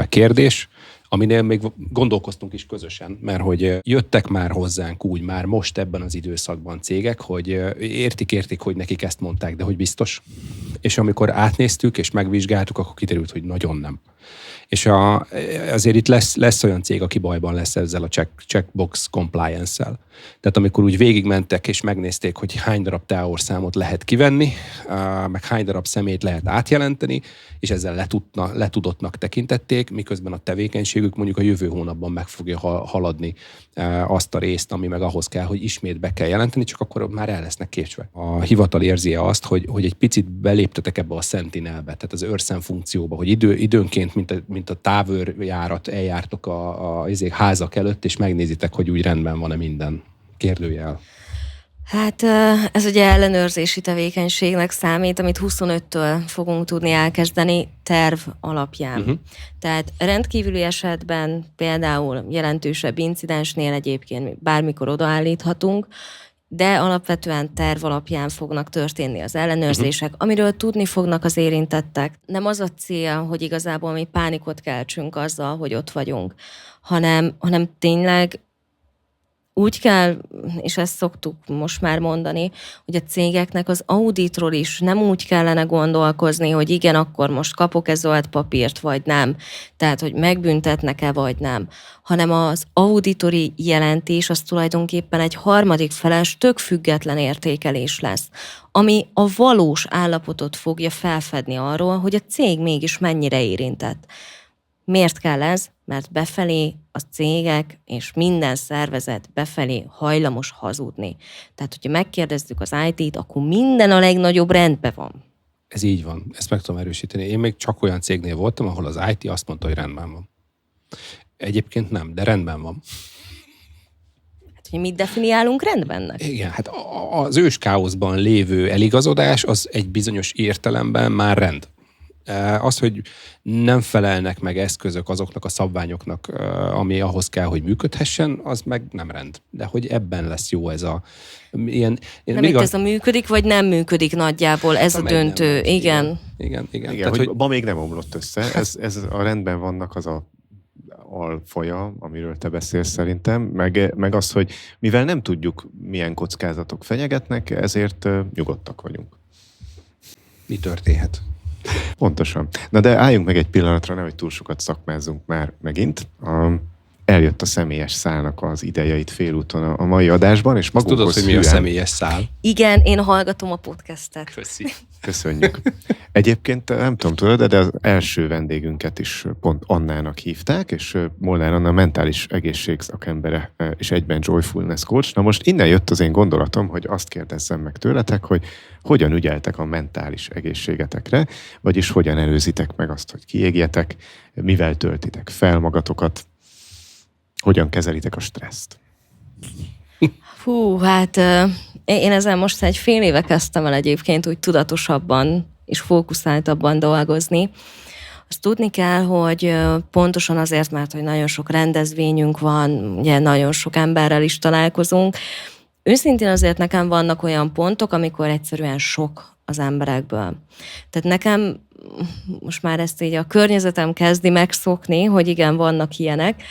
kérdés, aminél még gondolkoztunk is közösen, mert hogy jöttek már hozzánk úgy már most ebben az időszakban cégek, hogy értik, hogy nekik ezt mondták, de hogy biztos. És amikor átnéztük és megvizsgáltuk, akkor kiderült, hogy nagyon nem. És azért itt lesz olyan cég, aki bajban lesz ezzel a checkbox compliance-szel. Tehát amikor úgy végigmentek és megnézték, hogy hány darab távolszámot lehet kivenni, meg hány darab szemét lehet átjelenteni, és ezzel letudottnak tekintették, miközben a tevékenységük mondjuk a jövő hónapban meg fogja haladni azt a részt, ami meg ahhoz kell, hogy ismét be kell jelenteni, csak akkor már el lesznek késve. A hivatal érzi azt, hogy egy picit beléptetek ebbe a sentinelbe, tehát az őrszem funkcióba, hogy időnként, mint a távőrjárat eljártok a házak előtt, és megnézitek, hogy úgy rendben van-e minden. Kérdőjel. Hát ez ugye ellenőrzési tevékenységnek számít, amit 25-től fogunk tudni elkezdeni terv alapján. Tehát rendkívüli esetben például jelentősebb incidensnél egyébként bármikor odaállíthatunk, de alapvetően terv alapján fognak történni az ellenőrzések, amiről tudni fognak az érintettek. Nem az a cél, hogy igazából mi pánikot keltsünk azzal, hogy ott vagyunk, hanem tényleg úgy kell, és ezt szoktuk most már mondani, hogy a cégeknek az auditról is nem úgy kellene gondolkozni, hogy igen, akkor most kapok-e zöld papírt, vagy nem. Tehát, hogy megbüntetnek-e, vagy nem. Hanem az auditori jelentés az tulajdonképpen egy harmadik feles, tök független értékelés lesz, ami a valós állapotot fogja felfedni arról, hogy a cég mégis mennyire érintett. Miért kell ez? Mert befelé a cégek és minden szervezet befelé hajlamos hazudni. Tehát, hogyha megkérdezzük az IT-t, akkor minden a legnagyobb rendben van. Ez így van, ezt meg tudom erősíteni. Én még csak olyan cégnél voltam, ahol az IT azt mondta, hogy rendben van. Egyébként nem, de rendben van. Hát, hogy mit definiálunk rendbennek? Igen, hát az őskáoszban lévő eligazodás az egy bizonyos értelemben már rend. Az, hogy nem felelnek meg eszközök azoknak a szabványoknak, ami ahhoz kell, hogy működhessen, az meg nem rend. De hogy ebben lesz jó ez a ilyen... Nem itt ez a működik, vagy nem működik nagyjából, ez a döntő. Igen. Igen. Tehát, hogy ma még nem omlott össze. Ez a rendben vannak az a alfaja, amiről te beszélsz szerintem, meg az, hogy mivel nem tudjuk, milyen kockázatok fenyegetnek, ezért nyugodtak vagyunk. Mi történhet? Pontosan. Na de álljunk meg egy pillanatra, nehogy túl sokat szakmázzunk már megint. Eljött a személyes szálnak az ideje itt félúton a mai adásban, és magunkhoz tudod, hogy mi a személyes szál? Igen, én hallgatom a podcastet. Köszi. Köszönjük. Egyébként nem tudom, tudod, de az első vendégünket is pont Annának hívták, és Molnár Anna mentális egészség szakembere, és egyben Joyfulness coach. Na most innen jött az én gondolatom, hogy azt kérdezzem meg tőletek, hogy hogyan ügyeltek a mentális egészségetekre, vagyis hogyan előzitek meg azt, hogy kiégjetek, mivel töltitek fel magatokat, hogyan kezelitek a stresszt. Hú, hát én ezzel most egy fél éve kezdtem el egyébként úgy tudatosabban és fókuszáltabban dolgozni. Azt tudni kell, hogy pontosan azért, mert hogy nagyon sok rendezvényünk van, ugye nagyon sok emberrel is találkozunk. Őszintén azért nekem vannak olyan pontok, amikor egyszerűen sok az emberekből. Tehát nekem most már ezt így a környezetem kezdi megszokni, hogy igen, vannak ilyenek,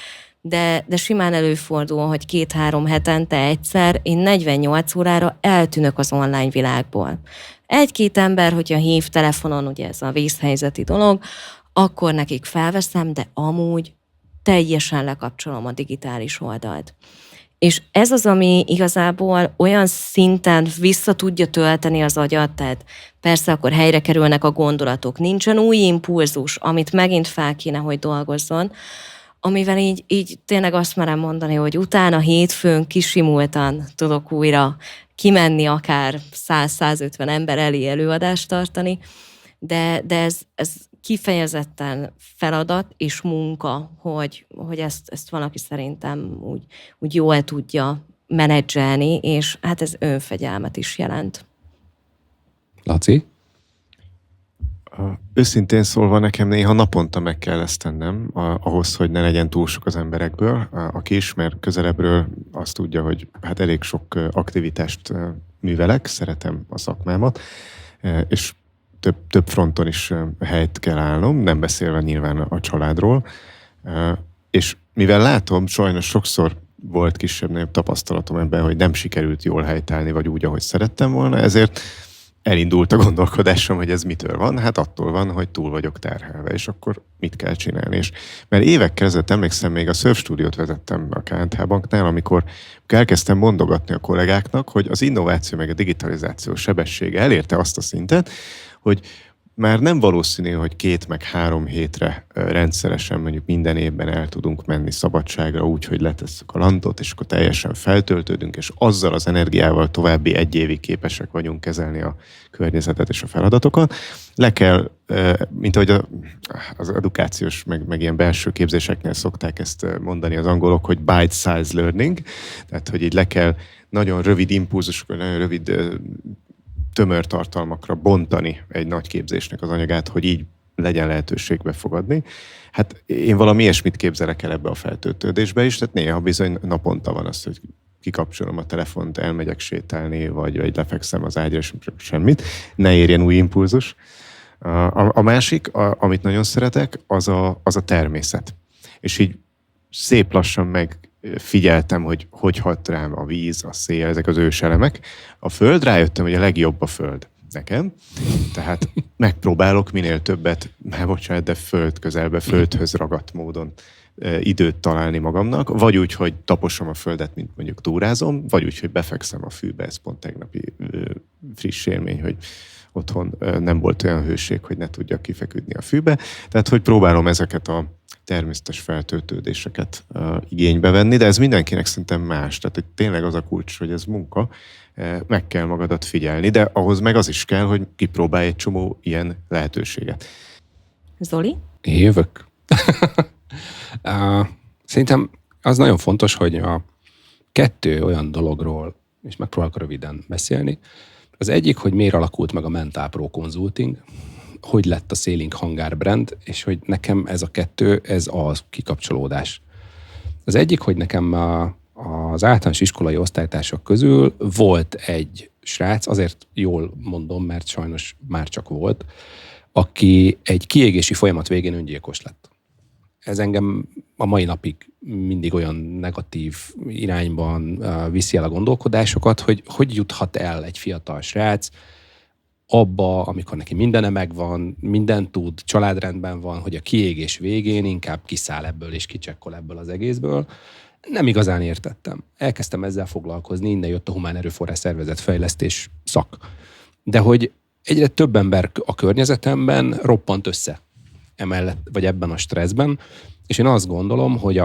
de simán előfordul, hogy 2-3 hetente egyszer én 48 órára eltűnök az online világból. 1-2 ember, hogyha hív telefonon, ugye ez a vészhelyzeti dolog, akkor nekik felveszem, de amúgy teljesen lekapcsolom a digitális oldalt. És ez az, ami igazából olyan szinten vissza tudja tölteni az agyat, tehát persze akkor helyre kerülnek a gondolatok, nincsen új impulzus, amit megint fel kéne, hogy dolgozzon, amivel így tényleg azt merem mondani, hogy utána hétfőn kisimultan tudok újra kimenni, akár 100-150 ember elé előadást tartani, de ez kifejezetten feladat és munka, hogy ezt valaki szerintem úgy jól tudja menedzselni, és hát ez önfegyelmet is jelent. Laci? Őszintén szólva nekem néha naponta meg kell ezt tennem, ahhoz, hogy ne legyen túl sok az emberekből. Aki ismer közelebbről, azt tudja, hogy hát elég sok aktivitást művelek, szeretem a szakmámat, és több fronton is helyt kell állnom, nem beszélve nyilván a családról. És mivel látom, sajnos sokszor volt kisebb-nagyobb tapasztalatom ebben, hogy nem sikerült jól helytállni, vagy úgy, ahogy szerettem volna, ezért elindult a gondolkodásom, hogy ez mitől van. Hát attól van, hogy túl vagyok terhelve, és akkor mit kell csinálni. És mert évekkel ezelőtt emlékszem, még a Surf stúdiót vezettem a KNTH Banknál, amikor elkezdtem mondogatni a kollégáknak, hogy az innováció meg a digitalizáció sebessége elérte azt a szintet, hogy már nem valószínű, hogy 2 meg 3 hétre rendszeresen mondjuk minden évben el tudunk menni szabadságra úgy, hogy letesszük a lantot, és akkor teljesen feltöltődünk, és azzal az energiával további 1 évig képesek vagyunk kezelni a környezetet és a feladatokat. Le kell, mint ahogy az edukációs, meg ilyen belső képzéseknél szokták ezt mondani az angolok, hogy bite-size learning, tehát hogy így le kell nagyon rövid impulzusokra, nagyon rövid tömör tartalmakra bontani egy nagy képzésnek az anyagát, hogy így legyen lehetőség befogadni. Hát én valami ilyesmit képzelek el ebbe a feltöltődésbe is, tehát néha bizony naponta van az, hogy kikapcsolom a telefont, elmegyek sétálni, vagy lefekszem az ágyra, és semmit. Ne érjen új impulzus. A másik, amit nagyon szeretek, az a természet. És így szép lassan megfigyeltem, hogy hat rám a víz, a szél, ezek az őselemek. A föld, rájöttem, hogy a legjobb a föld nekem. Tehát megpróbálok minél többet, bocsánat, de föld közelbe, földhöz ragadt módon időt találni magamnak, vagy úgy, hogy taposom a földet, mint mondjuk túrázom, vagy úgy, hogy befekszem a fűbe, ez pont tegnapi friss élmény, hogy otthon nem volt olyan hőség, hogy ne tudjak kifeküdni a fűbe. Tehát, hogy próbálom ezeket a természetes feltöltődéseket igénybe venni, de ez mindenkinek szerintem más. Tehát, hogy tényleg az a kulcs, hogy ez munka, meg kell magadat figyelni, de ahhoz meg az is kell, hogy kipróbálj egy csomó ilyen lehetőséget. Zoli? Én jövök. Szerintem az nagyon fontos, hogy a 2 olyan dologról, és megpróbálok röviden beszélni. Az egyik, hogy miért alakult meg a Mentál Pro Consulting, hogy lett a Sailing Hangár brand, és hogy nekem ez a 2, ez az kikapcsolódás. Az egyik, hogy nekem az általános iskolai osztálytársak közül volt egy srác, azért jól mondom, mert sajnos már csak volt, aki egy kiégési folyamat végén öngyilkos lett. Ez engem a mai napig mindig olyan negatív irányban viszi el a gondolkodásokat, hogy juthat el egy fiatal srác abba, amikor neki mindene megvan, mindent tud, családrendben van, hogy a kiégés végén inkább kiszáll ebből és kicsekkol ebből az egészből. Nem igazán értettem. Elkezdtem ezzel foglalkozni, innen jött a humán erőforrás szervezetfejlesztés szak. De hogy egyre több ember a környezetemben roppant össze emellett, vagy ebben a stresszben, és én azt gondolom, hogy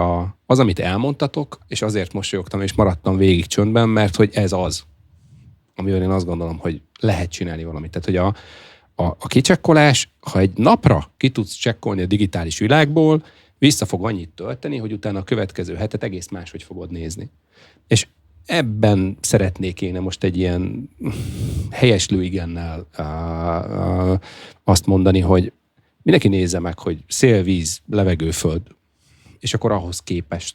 az, amit elmondtatok, és azért mosolyogtam, és maradtam végig csöndben, mert hogy ez az, amivel én azt gondolom, hogy lehet csinálni valamit. Tehát, hogy a kicsekkolás, ha egy napra ki tudsz csekkolni a digitális világból, vissza fog annyit tölteni, hogy utána a következő hetet egész máshogy fogod nézni. És ebben szeretnék én most egy ilyen helyeslő igennel azt mondani, hogy mindenki nézze meg, hogy szél, víz, levegő, föld, és akkor ahhoz képest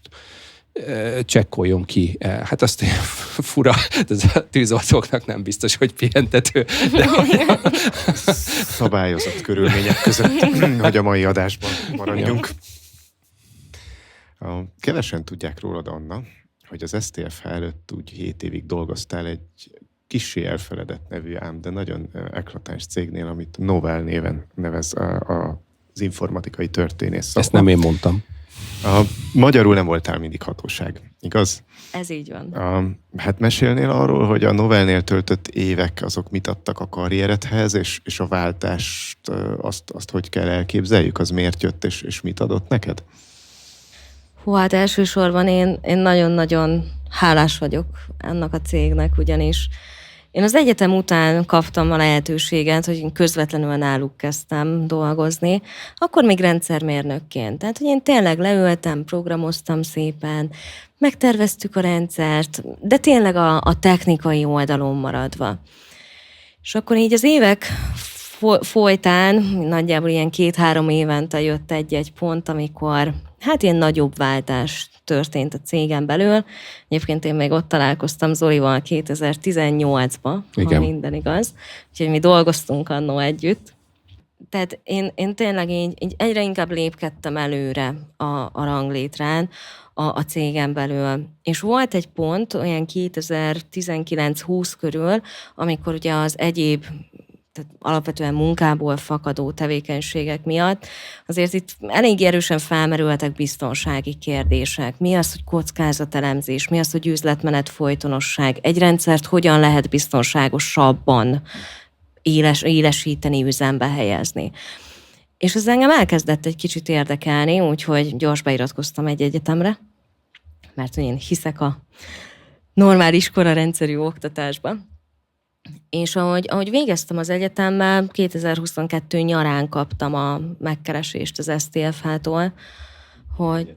csekkoljon ki. Hát azt fura, ez a tűzoltóknak nem biztos, hogy pihentető. De Szabályozott körülmények között, hogy a mai adásban maradjunk. Kevesen tudják rólad, Anna, hogy az STFH előtt úgy 7 évig dolgoztál egy kissé elfeledett nevű, ám de nagyon eklatáns cégnél, amit Novell néven nevez az informatikai történész szakma. Ezt nem én mondtam. Magyarul nem voltál mindig hatóság, igaz? Ez így van. Hát mesélnél arról, hogy a Novellnél töltött évek azok mit adtak a karrieredhez, és a váltást, azt hogy kell elképzeljük, az miért jött, és mit adott neked? Hú, hát elsősorban én nagyon-nagyon hálás vagyok ennek a cégnek, ugyanis én az egyetem után kaptam a lehetőséget, hogy én közvetlenül náluk kezdtem dolgozni, akkor még rendszermérnökként. Tehát, hogy én tényleg leültem, programoztam szépen, megterveztük a rendszert, de tényleg a technikai oldalon maradva. És akkor így az évek folytán, nagyjából ilyen 2-3 évente jött egy pont, amikor hát ilyen nagyobb váltás történt a cégen belül. Egyébként én még ott találkoztam Zolival 2018-ban, ha minden igaz. Úgyhogy mi dolgoztunk annó együtt. Tehát én tényleg így egyre inkább lépkedtem előre a ranglétrán a cégen belül. És volt egy pont, olyan 2019-20 körül, amikor ugye az egyéb, tehát alapvetően munkából fakadó tevékenységek miatt azért itt elég erősen felmerültek biztonsági kérdések. Mi az, hogy kockázatelemzés, mi az, hogy üzletmenet folytonosság, egy rendszert hogyan lehet biztonságosabban élesíteni, üzembe helyezni. És ez engem elkezdett egy kicsit érdekelni, úgyhogy gyors beiratkoztam egy egyetemre, mert én hiszek a normál iskola rendszerű oktatásban. És ahogy végeztem az egyetemmel, 2022 nyarán kaptam a megkeresést az STFH-tól, hogy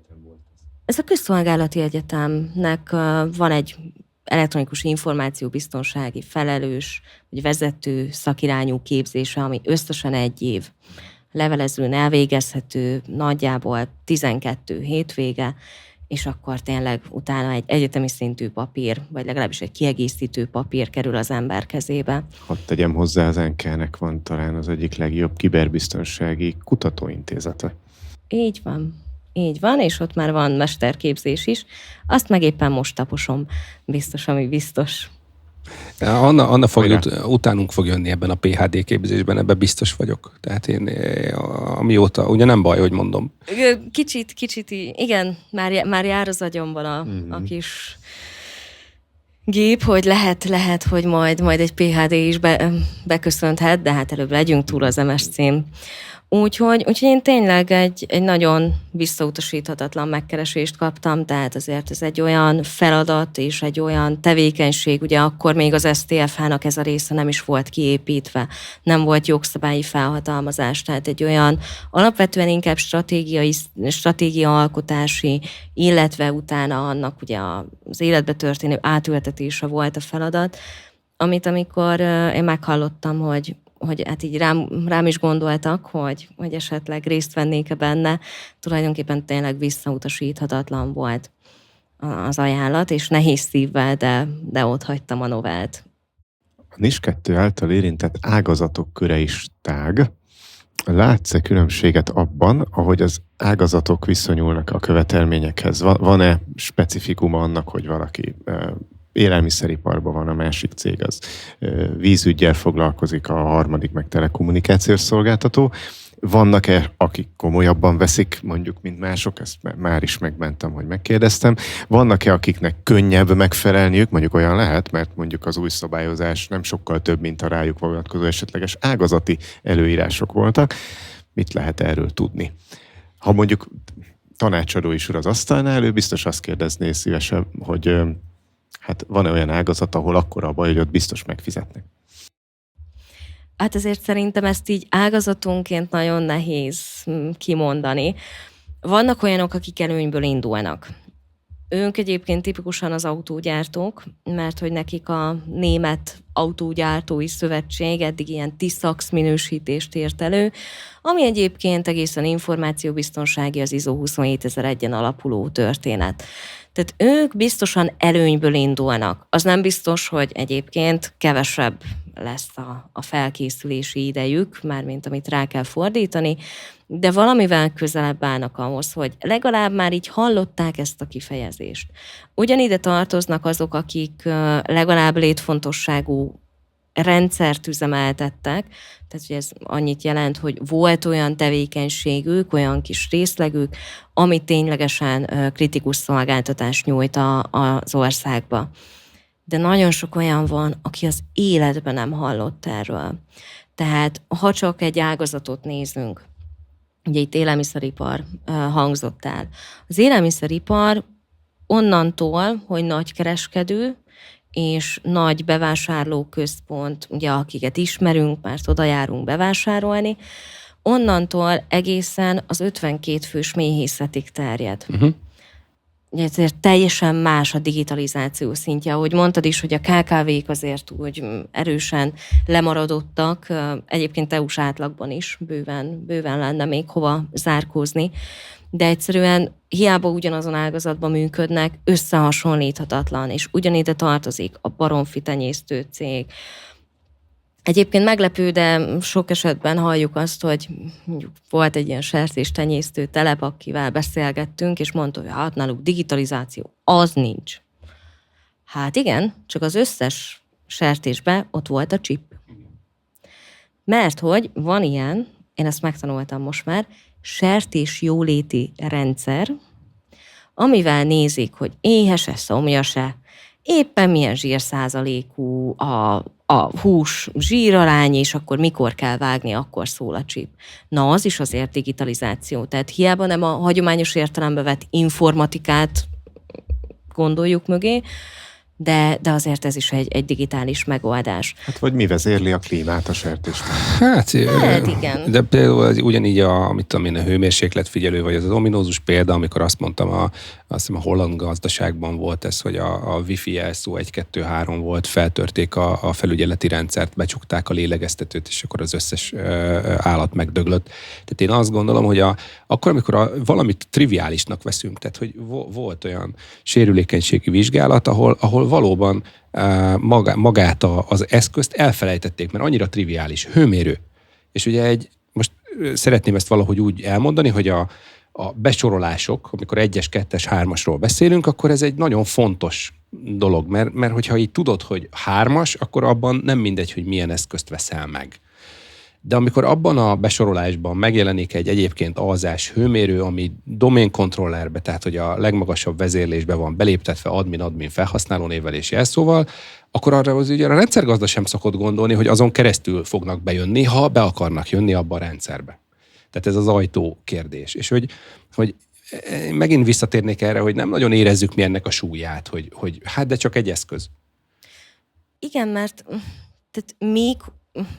ez a közszolgálati egyetemnek van egy elektronikus információbiztonsági felelős, vagy vezető szakirányú képzése, ami összesen 1 év. Levelezőn elvégezhető, nagyjából 12 hétvége, és akkor tényleg utána egy egyetemi szintű papír, vagy legalábbis egy kiegészítő papír kerül az ember kezébe. Hadd tegyem hozzá, az NK-nek van talán az egyik legjobb kiberbiztonsági kutatóintézete. Így van, és ott már van mesterképzés is. Azt meg éppen most taposom, biztos, ami biztos. Anna utánunk fog jönni ebben a PhD képzésben, ebben biztos vagyok. Tehát én amióta, ugye nem baj, hogy mondom. Kicsit, igen, már jár az agyamban a kis gép, hogy lehet, hogy majd egy PhD is beköszönthet, de hát előbb legyünk túl az MSC-n. Úgyhogy én tényleg egy nagyon visszautasíthatatlan megkeresést kaptam, tehát azért ez egy olyan feladat és egy olyan tevékenység, ugye akkor még az STFH-nak ez a része nem is volt kiépítve, nem volt jogszabályi felhatalmazás, tehát egy olyan alapvetően inkább stratégiaalkotási, illetve utána annak ugye az életbe történő átültetése volt a feladat, amit amikor én meghallottam, hogy hát így rám is gondoltak, hogy esetleg részt vennék-e benne, tulajdonképpen tényleg visszautasíthatatlan volt az ajánlat, és nehéz szívvel, de ott hagytam a novellt. A NIS2 által érintett ágazatok köre is tág. Látsz-e különbséget abban, ahogy az ágazatok viszonyulnak a követelményekhez? Van-e specifikuma annak, hogy valaki élelmiszeriparban van, a másik cég az vízüggyel foglalkozik, a harmadik meg telekommunikációs szolgáltató. Vannak-e, akik komolyabban veszik, mondjuk, mint mások? Ezt már is megmentem, hogy megkérdeztem. Vannak-e, akiknek könnyebb megfelelniük? Mondjuk olyan lehet, mert mondjuk az új szabályozás nem sokkal több, mint a rájuk vonatkozó esetleges ágazati előírások voltak. Mit lehet erről tudni? Ha mondjuk tanácsadó is ül az asztalnál, ő biztos azt kérdezné szívesen, hogy hát van-e olyan ágazat, ahol akkora a baj, hogy ott biztos megfizetnek? Hát azért szerintem ezt így ágazatonként nagyon nehéz kimondani. Vannak olyanok, akik előnyből indulnak. Ők egyébként tipikusan az autógyártók, mert hogy nekik a Német Autógyártói Szövetség eddig ilyen TISAX minősítést ért elő, ami egyébként egészen információbiztonsági, az ISO 27001-en alapuló történet. Tehát ők biztosan előnyből indulnak. Az nem biztos, hogy egyébként kevesebb lesz a felkészülési idejük, mármint amit rá kell fordítani, de valamivel közelebb állnak ahhoz, hogy legalább már így hallották ezt a kifejezést. Ugyanide tartoznak azok, akik legalább létfontosságú rendszert üzemeltettek, tehát hogy ez annyit jelent, hogy volt olyan tevékenységük, olyan kis részlegük, ami ténylegesen kritikus szolgáltatást nyújt az országba. De nagyon sok olyan van, aki az életben nem hallott erről. Tehát ha csak egy ágazatot nézünk, ugye itt élelmiszeripar hangzott el. Az élelmiszeripar onnantól, hogy nagykereskedő és nagy bevásárlóközpont, ugye akiket ismerünk, mert oda járunk bevásárolni, onnantól egészen az 52 fős méhészetig terjed. Ezért teljesen más a digitalizáció szintje. Ahogy mondtad is, hogy a KKV-k azért úgy erősen lemaradottak, egyébként EU-s átlagban is bőven lenne még hova zárkózni, de egyszerűen hiába ugyanazon ágazatban működnek, összehasonlíthatatlan, és ugyanide tartozik a baromfi tenyésztő cég. Egyébként meglepő, de sok esetben halljuk azt, hogy volt egy ilyen sertéstenyésztő telep, akivel beszélgettünk, és mondta, hogy hát náluk digitalizáció, az nincs. Hát igen, csak az összes sertésben ott volt a chip. Mert hogy van ilyen, én ezt megtanultam most már, sertés jóléti rendszer, amivel nézik, hogy éhes-e, szomjas-e, éppen milyen zsírszázalékú a hús zsírarány, és akkor mikor kell vágni, akkor szól a chip. Na, az is azért digitalizáció. Tehát hiába nem a hagyományos értelembe vett informatikát gondoljuk mögé, de azért ez is egy digitális megoldás. Hát vagy mi vezérli a klímát a sertésben? Hát igen. De például ugyanígy amit tudom én, a hőmérsékletfigyelő, vagy az ominózus példa, amikor azt mondtam, azt hiszem a holland gazdaságban volt ez, hogy a Wi-Fi jelszó 1, 2, 3 volt, feltörték a felügyeleti rendszert, becsukták a lélegeztetőt, és akkor az összes állat megdöglött. Tehát én azt gondolom, hogy akkor, amikor valamit triviálisnak veszünk, tehát hogy volt olyan sérülékenységi vizsgálat, ahol valóban magát az eszközt elfelejtették, mert annyira triviális. Hőmérő. És ugye most szeretném ezt valahogy úgy elmondani, hogy a besorolások, amikor 1-es, 2-es, 3-asról beszélünk, akkor ez egy nagyon fontos dolog, mert hogyha így tudod, hogy 3-as, akkor abban nem mindegy, hogy milyen eszközt veszel meg. De amikor abban a besorolásban megjelenik egy egyébként alzás hőmérő, ami domain-kontrollerbe, tehát hogy a legmagasabb vezérlésbe van beléptetve admin felhasználónévvel és jelszóval, akkor arra az ugye a rendszergazda sem szokott gondolni, hogy azon keresztül fognak bejönni, ha be akarnak jönni abba a rendszerbe. Tehát ez az ajtó kérdés. És hogy megint visszatérnék erre, hogy nem nagyon érezzük mi ennek a súlyát, hogy hát de csak egy eszköz. Igen, mert tehát még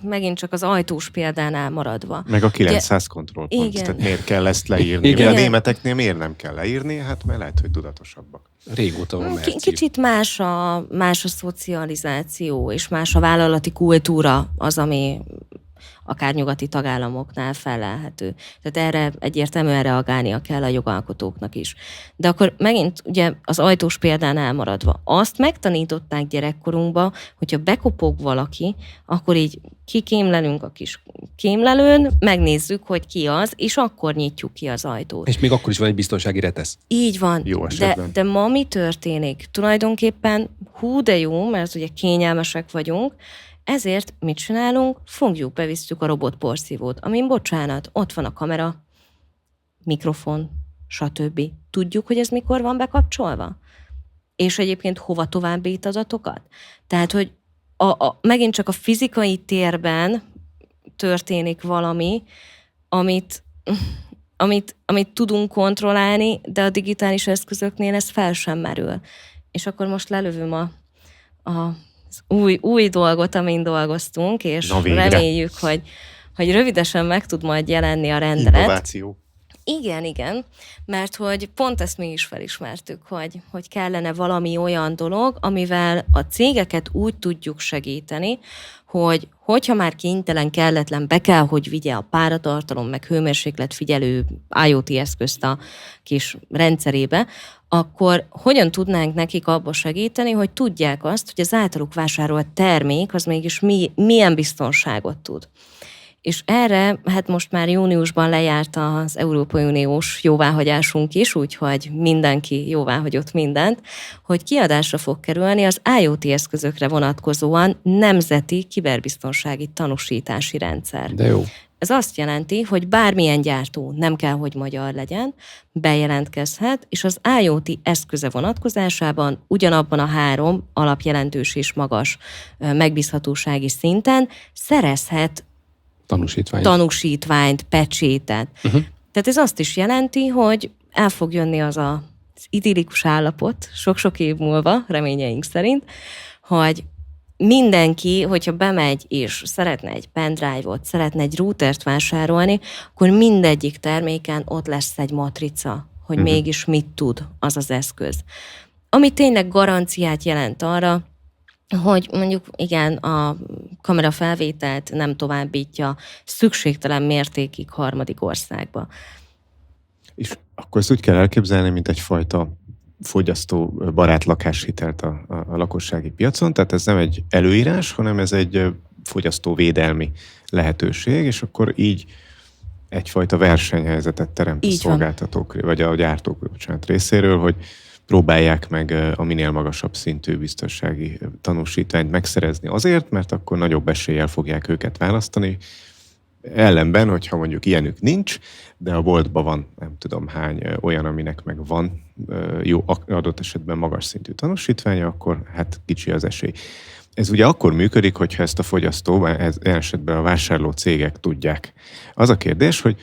megint csak az ajtós példánál maradva. Meg a 900 kontrollpont. Igen. Tehát miért kell ezt leírni? Igen. A németeknél miért nem kell leírni? Hát mert lehet, hogy tudatosabbak. Régóta van Merci. Kicsit más a szocializáció, és más a vállalati kultúra az, ami akár nyugati tagállamoknál felelhető. Tehát erre egyértelműen reagálnia kell a jogalkotóknak is. De akkor megint ugye az ajtós példánál maradva. Azt megtanították gyerekkorunkba, hogyha bekopog valaki, akkor így kikémlelünk a kis kémlelőn, megnézzük, hogy ki az, és akkor nyitjuk ki az ajtót. És még akkor is van egy biztonsági retesz. Így van. Jó esetben. De ma mi történik? Tulajdonképpen hú de jó, mert ugye kényelmesek vagyunk, ezért mit csinálunk? Fogjuk, bevisszük a robotporszívót, amin bocsánat, ott van a kamera, mikrofon, stb. Tudjuk, hogy ez mikor van bekapcsolva? És egyébként hova továbbít adatokat? Tehát, hogy megint csak a fizikai térben történik valami, amit tudunk kontrollálni, de a digitális eszközöknél ez fel sem merül. És akkor most lelövöm az új dolgot, amin dolgoztunk, és reméljük, hogy rövidesen meg tud majd jelenni a rendelet. Innováció. Igen, mert hogy pont ezt mi is felismertük, hogy kellene valami olyan dolog, amivel a cégeket úgy tudjuk segíteni, hogyha már kénytelen, kelletlen, be kell, hogy vigye a páratartalom, meg hőmérséklet figyelő IoT eszközt a kis rendszerébe, akkor hogyan tudnánk nekik abba segíteni, hogy tudják azt, hogy az általuk vásárolt termék az mégis milyen biztonságot tud. És erre, hát most már júniusban lejárt az Európai Uniós jóváhagyásunk is, úgyhogy mindenki jóváhagyott mindent, hogy kiadásra fog kerülni az IoT eszközökre vonatkozóan nemzeti kiberbiztonsági tanúsítási rendszer. De jó. Ez azt jelenti, hogy bármilyen gyártó, nem kell, hogy magyar legyen, bejelentkezhet, és az IoT eszköze vonatkozásában ugyanabban a 3 alapjelentős és magas megbízhatósági szinten szerezhet tanúsítványt, pecsétet. Tehát ez azt is jelenti, hogy el fog jönni az idillikus állapot sok-sok év múlva, reményeink szerint, hogy mindenki, hogyha bemegy és szeretne egy pendrive-ot, szeretne egy routert vásárolni, akkor mindegyik terméken ott lesz egy matrica, hogy mégis mit tud az az eszköz. Ami tényleg garanciát jelent arra, hogy mondjuk igen, a kamerafelvételt nem továbbítja szükségtelen mértékig harmadik országba. És akkor ezt úgy kell elképzelni, mint egyfajta fogyasztóbarát lakáshitelt a lakossági piacon, tehát ez nem egy előírás, hanem ez egy fogyasztóvédelmi lehetőség, és akkor így egyfajta versenyhelyzetet teremt a szolgáltatók, vagy a gyártók részéről, hogy próbálják meg a minél magasabb szintű biztonsági tanúsítványt megszerezni azért, mert akkor nagyobb eséllyel fogják őket választani. Ellenben, hogyha mondjuk ilyenük nincs, de a boltban van nem tudom hány olyan, aminek meg van jó adott esetben magas szintű tanúsítványa, akkor hát kicsi az esély. Ez ugye akkor működik, hogyha ezt a fogyasztó, ez esetben a vásárló cégek tudják. Az a kérdés, hogy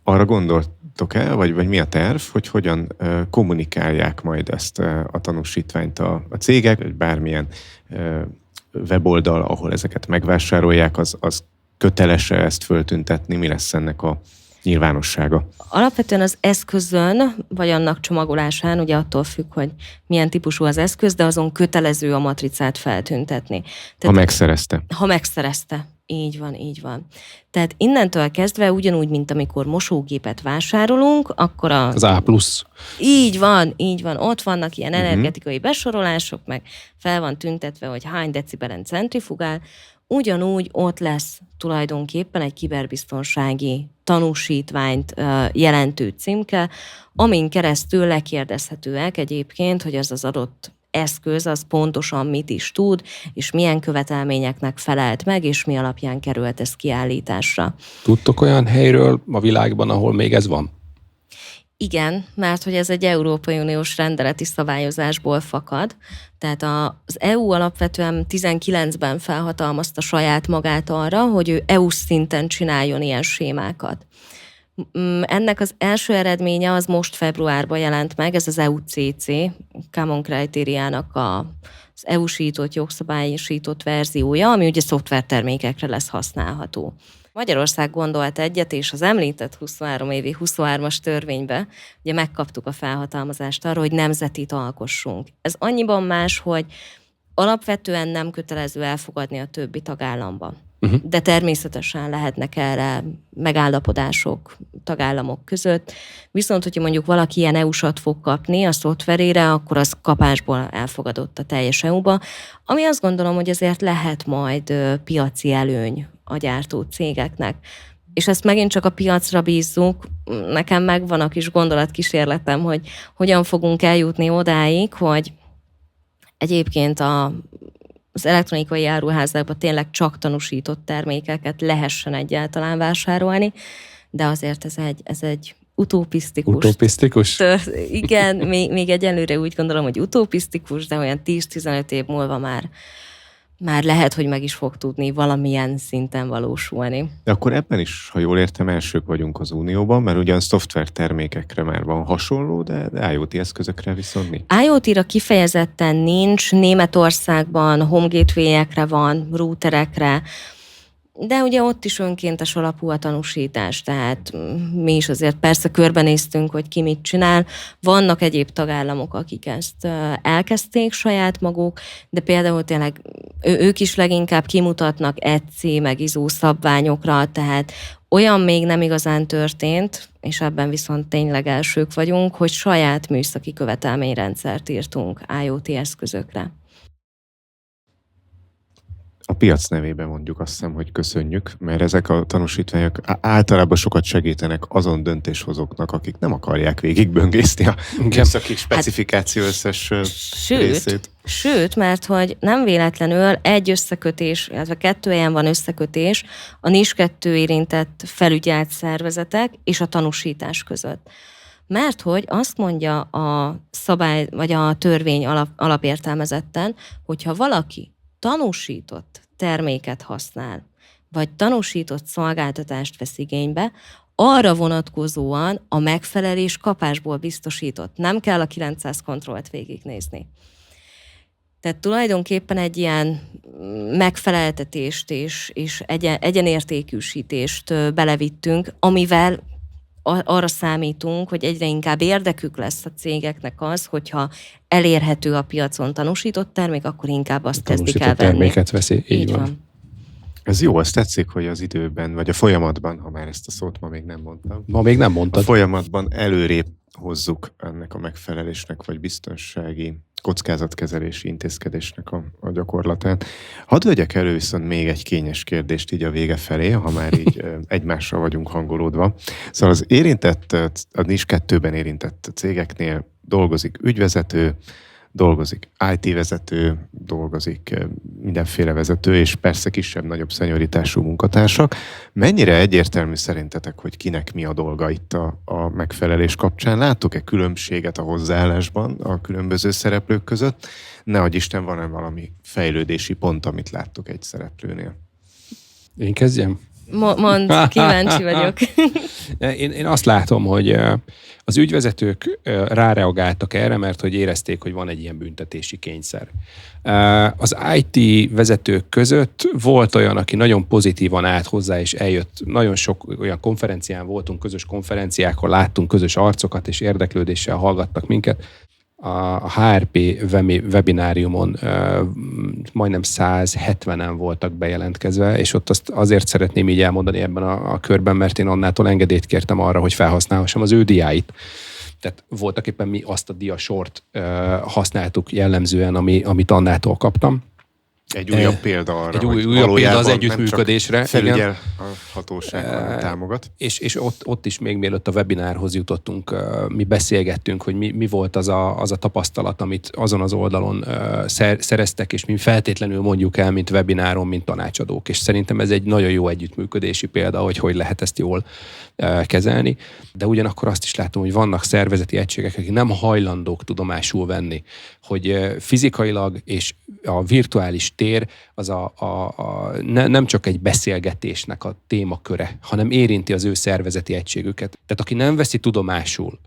arra gondoltok el, vagy mi a terv, hogy hogyan kommunikálják majd ezt a tanúsítványt a cégek, vagy bármilyen weboldal, ahol ezeket megvásárolják, az köteles-e ezt föltüntetni, mi lesz ennek a nyilvánossága? Alapvetően az eszközön, vagy annak csomagolásán, ugye attól függ, hogy milyen típusú az eszköz, de azon kötelező a matricát feltüntetni. Tehát, ha megszerezte. Így van. Tehát innentől kezdve ugyanúgy, mint amikor mosógépet vásárolunk, akkor az A+. Így van. Ott vannak ilyen energetikai besorolások, meg fel van tüntetve, hogy hány decibelen centrifugál. Ugyanúgy ott lesz tulajdonképpen egy kiberbiztonsági tanúsítványt jelentő címke, amin keresztül lekérdezhetőek egyébként, hogy ez az adott eszköz az pontosan mit is tud, és milyen követelményeknek felelt meg, és mi alapján került ez kiállításra. Tudtok olyan helyről a világban, ahol még ez van? Igen, mert hogy ez egy Európai Uniós rendeleti szabályozásból fakad, tehát az EU alapvetően 19-ben felhatalmazta saját magát arra, hogy ő EU-s szinten csináljon ilyen sémákat. Ennek az első eredménye az most februárban jelent meg, ez az EUCC, Common Criteria-nak az EU-sított, jogszabályosított verziója, ami ugye szoftvertermékekre lesz használható. Magyarország gondolt egyet, és az említett 23 évi 23-as törvénybe ugye megkaptuk a felhatalmazást arra, hogy nemzetit alkossunk. Ez annyiban más, hogy alapvetően nem kötelező elfogadni a többi tagállamban. De természetesen lehetnek erre megállapodások tagállamok között. Viszont, hogyha mondjuk valaki ilyen EU-sat fog kapni a szoftverére, akkor az kapásból elfogadott a teljes EU-ba, ami azt gondolom, hogy azért lehet majd piaci előny a gyártó cégeknek. És ezt megint csak a piacra bízzuk. Nekem megvan a kis gondolatkísérletem, hogy hogyan fogunk eljutni odáig, hogy egyébként az elektronikai áruházakban tényleg csak tanúsított termékeket lehessen egyáltalán vásárolni, de azért ez egy utopisztikus. Utopisztikus? Igen, még egyelőre úgy gondolom, hogy utopisztikus, de olyan 10-15 év múlva már lehet, hogy meg is fog tudni valamilyen szinten valósulni. De akkor ebben is, ha jól értem, elsők vagyunk az Unióban, mert ugyan szoftvertermékekre már van hasonló, de IoT eszközökre viszont nincs. IoT-ra kifejezetten nincs, Németországban home gateway-ekre van, routerekre, de ugye ott is önkéntes alapú a tanúsítás, tehát mi is azért persze körbenéztünk, hogy ki mit csinál. Vannak egyéb tagállamok, akik ezt elkezdték saját maguk, de például tényleg ők is leginkább kimutatnak ETC meg ISO szabványokra, tehát olyan még nem igazán történt, és ebben viszont tényleg elsők vagyunk, hogy saját műszaki követelményrendszert írtunk IoT eszközökre. A piac nevében mondjuk azt hiszem, hogy köszönjük, mert ezek a tanúsítványok általában sokat segítenek azon döntéshozóknak, akik nem akarják végigböngészni a műszaki specifikáció összes részét. Sőt, mert hogy nem véletlenül egy összekötés, illetve 2 helyen van összekötés a NIS2 érintett felügyelt szervezetek és a tanúsítás között. Mert hogy azt mondja a szabály, vagy a törvény alapértelmezetten, hogyha valaki tanúsított terméket használ, vagy tanúsított szolgáltatást vesz igénybe, arra vonatkozóan a megfelelés kapásból biztosított. Nem kell a 900 kontrollt végignézni. Tehát tulajdonképpen egy ilyen megfeleltetést és egyenértékűsítést belevittünk, amivel arra számítunk, hogy egyre inkább érdekük lesz a cégeknek az, hogyha elérhető a piacon tanúsított termék, akkor inkább azt kezdik el venni. Terméket veszi, így van. Ez jó, azt tetszik, hogy az időben, vagy a folyamatban, ha már ezt a szót ma még nem mondtam. Ma még nem mondtad. A folyamatban előrébb hozzuk ennek a megfelelésnek, vagy biztonsági kockázatkezelési intézkedésnek a gyakorlatát. Hadd vegyek elő viszont még egy kényes kérdést így a vége felé, ha már így egymással vagyunk hangolódva. Szóval az érintett, a NIS2-ben érintett cégeknél dolgozik ügyvezető, dolgozik IT-vezető, dolgozik mindenféle vezető, és persze kisebb-nagyobb szenyoritású munkatársak. Mennyire egyértelmű szerintetek, hogy kinek mi a dolga itt a megfelelés kapcsán? Láttok-e különbséget a hozzáállásban a különböző szereplők között? Nehogy Isten, van-e valami fejlődési pont, amit láttok egy szereplőnél? Én kezdjem? Mondd, kíváncsi vagyok. Én azt látom, hogy az ügyvezetők ráreagáltak erre, mert hogy érezték, hogy van egy ilyen büntetési kényszer. Az IT vezetők között volt olyan, aki nagyon pozitívan állt hozzá, és eljött. Nagyon sok olyan konferencián voltunk, közös konferenciákon láttunk közös arcokat, és érdeklődéssel hallgattak minket. A HRP webináriumon majdnem 170-en voltak bejelentkezve, és ott azt azért szeretném így elmondani ebben a körben, mert én Annától engedélyt kértem arra, hogy felhasználhassam az ő diáit. Tehát voltak éppen mi azt a diasort használtuk jellemzően, amit Annától kaptam. Egy újabb példa arra, egy hogy újabb példa az valójában együttműködésre. nem csak felügyel a hatóság, hanem támogat. És ott is még mielőtt a webinárhoz jutottunk, mi beszélgettünk, hogy mi volt az a tapasztalat, amit azon az oldalon szereztek, és mi feltétlenül mondjuk el, mint webináron, mint tanácsadók. És szerintem ez egy nagyon jó együttműködési példa, hogy lehet ezt jól kezelni. De ugyanakkor azt is látom, hogy vannak szervezeti egységek, akik nem hajlandók tudomásul venni, hogy fizikailag és a virtuális tér az nem csak egy beszélgetésnek a témaköre, hanem érinti az ő szervezeti egységüket. Tehát aki nem veszi tudomásul,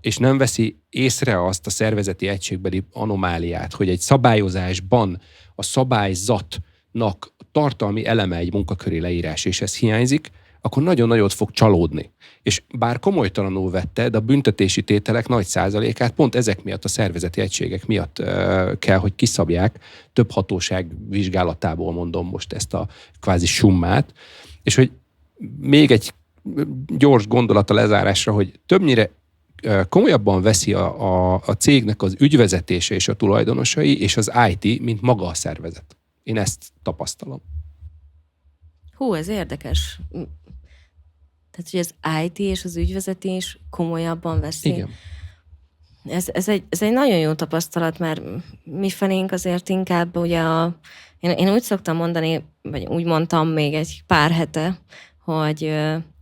és nem veszi észre azt a szervezeti egységbeli anomáliát, hogy egy szabályozásban a szabályzatnak tartalmi eleme egy munkaköri leírás, és ez hiányzik, akkor nagyon nagyot fog csalódni. És bár komolytalanul vette, de a büntetési tételek nagy százalékát pont ezek miatt, a szervezeti egységek miatt kell, hogy kiszabják. Több hatóság vizsgálatából mondom most ezt a kvázi summát. És hogy még egy gyors gondolat a lezárásra, hogy többnyire komolyabban veszi a cégnek az ügyvezetése és a tulajdonosai és az IT, mint maga a szervezet. Én ezt tapasztalom. Hú, ez érdekes. Tehát, hogy az IT és az ügyvezetés komolyabban veszi. Igen. Ez egy nagyon jó tapasztalat, mert mi felénk azért inkább ugye én úgy szoktam mondani, vagy úgy mondtam még egy pár hete, hogy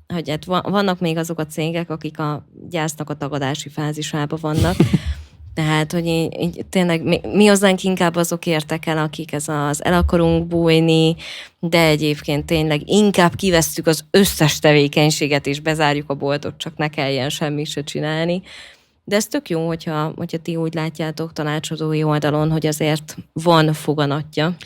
hát vannak még azok a cégek, akik a gyásznak a tagadási fázisában vannak. Tehát, hogy így tényleg mi hozzánk inkább azok értek el, akik el akarunk bújni, de egyébként tényleg inkább kivesszük az összes tevékenységet, és bezárjuk a boltot, csak ne kelljen semmit se csinálni. De ez tök jó, hogyha ti úgy látjátok tanácsadói oldalon, hogy azért van foganatja.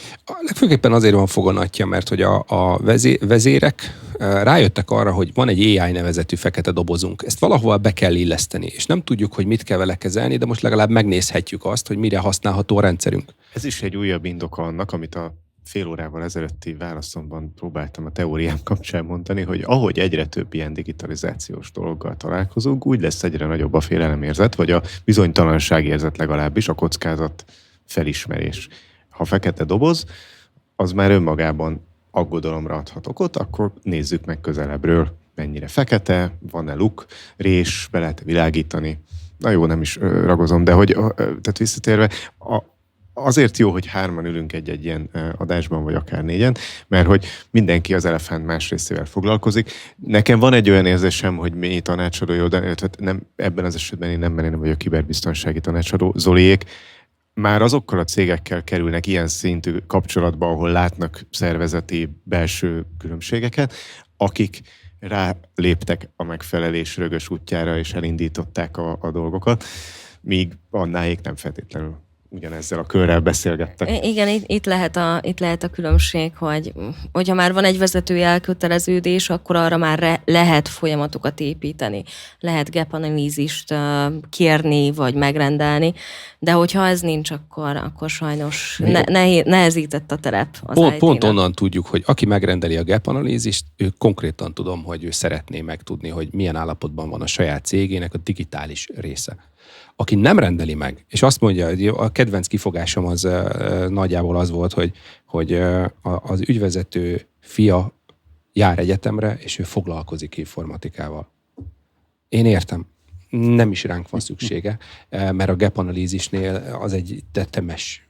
Legfőképpen azért van foganatja, mert hogy a vezérek rájöttek arra, hogy van egy AI nevezetű fekete dobozunk. Ezt valahol be kell illeszteni, és nem tudjuk, hogy mit kell vele kezelni, de most legalább megnézhetjük azt, hogy mire használható a rendszerünk. Ez is egy újabb indoka annak, amit a fél órával ezelőtti válaszomban próbáltam a teóriám kapcsán mondani, hogy ahogy egyre több ilyen digitalizációs dologgal találkozunk, úgy lesz egyre nagyobb a félelemérzet, vagy a bizonytalanságérzet legalábbis, a kockázat felismerés. Ha fekete doboz, az már önmagában aggodalomra adhat okot, akkor nézzük meg közelebbről, mennyire fekete, van-e luk, rés, be lehet világítani. Na jó, nem is ragozom, de hogy tehát visszatérve, azért jó, hogy 3 ülünk egy ilyen adásban, vagy akár 4, mert hogy mindenki az elefánt más részével foglalkozik. Nekem van egy olyan érzésem, hogy mi tanácsadói oldalon, nem, ebben az esetben én nem vagyok kiberbiztonsági tanácsadó, Zoliék, már azokkal a cégekkel kerülnek ilyen szintű kapcsolatba, ahol látnak szervezeti belső különbségeket, akik ráléptek a megfelelés rögös útjára, és elindították a dolgokat, míg annáig nem feltétlenül ugyanezzel a körrel beszélgettek. Igen, itt lehet a különbség, hogyha már van egy vezetői elköteleződés, akkor arra már lehet folyamatokat építeni. Lehet gap analízist kérni, vagy megrendelni, de hogyha ez nincs, akkor sajnos nehezített a terep az IT-nek. Pont onnan tudjuk, hogy aki megrendeli a gap analízist, ő konkrétan tudom, hogy ő szeretné megtudni, hogy milyen állapotban van a saját cégének a digitális része. Aki nem rendeli meg, és azt mondja, hogy a kedvenc kifogásom az nagyjából az volt, hogy az ügyvezető fia jár egyetemre, és ő foglalkozik informatikával. Én értem, nem is ránk van szüksége, mert a gap analízisnél az egy tetemes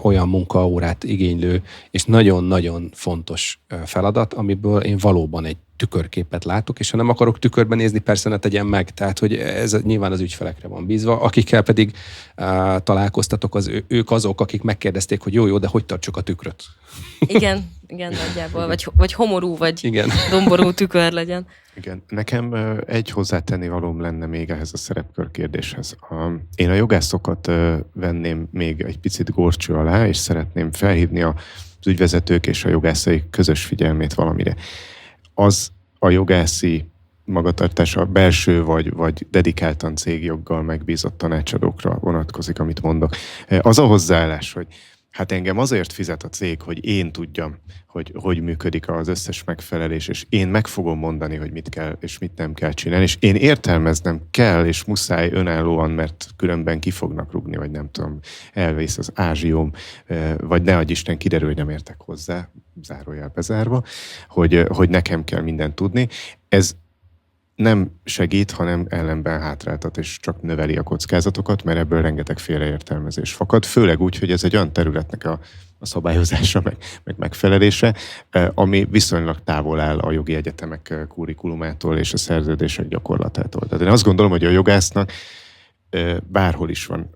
olyan munkaórát igénylő, és nagyon-nagyon fontos feladat, amiből én valóban egy tükörképet látok, és ha nem akarok tükörben nézni, persze ne tegyen meg. Tehát, hogy ez nyilván az ügyfelekre van bízva. Akikkel pedig találkoztatok, ők azok, akik megkérdezték, hogy jó, de hogy tartsuk a tükröt? Igen, nagyjából. Vagy homorú, vagy igen. Domború tükör legyen. Igen. Nekem egy hozzátenni valóm lenne még ehhez a szerepkör kérdéshez. Én a jogászokat venném még egy picit górcső alá, és szeretném felhívni az ügyvezetők és a jogászai közös figyelmét valamire. Az a jogászi magatartás a belső vagy dedikáltan cégjoggal megbízott tanácsadókra vonatkozik, amit mondok. Az a hozzáállás, hogy Hát engem azért fizet a cég, hogy én tudjam, hogy működik az összes megfelelés, és én meg fogom mondani, hogy mit kell és mit nem kell csinálni, és én értelmeznem kell, és muszáj önállóan, mert különben ki fognak rúgni, vagy nem tudom, elvész az ázsióm, vagy ne adj Isten, kiderül, hogy nem értek hozzá, zárójel bezárva, hogy nekem kell mindent tudni. Ez nem segít, hanem ellenben hátráltat, és csak növeli a kockázatokat, mert ebből rengeteg félreértelmezés fakad, főleg úgy, hogy ez egy olyan területnek a szabályozása, meg megfelelése, ami viszonylag távol áll a jogi egyetemek kurikulumától és a szerződések gyakorlatától. Tehát én azt gondolom, hogy a jogásznak bárhol is van,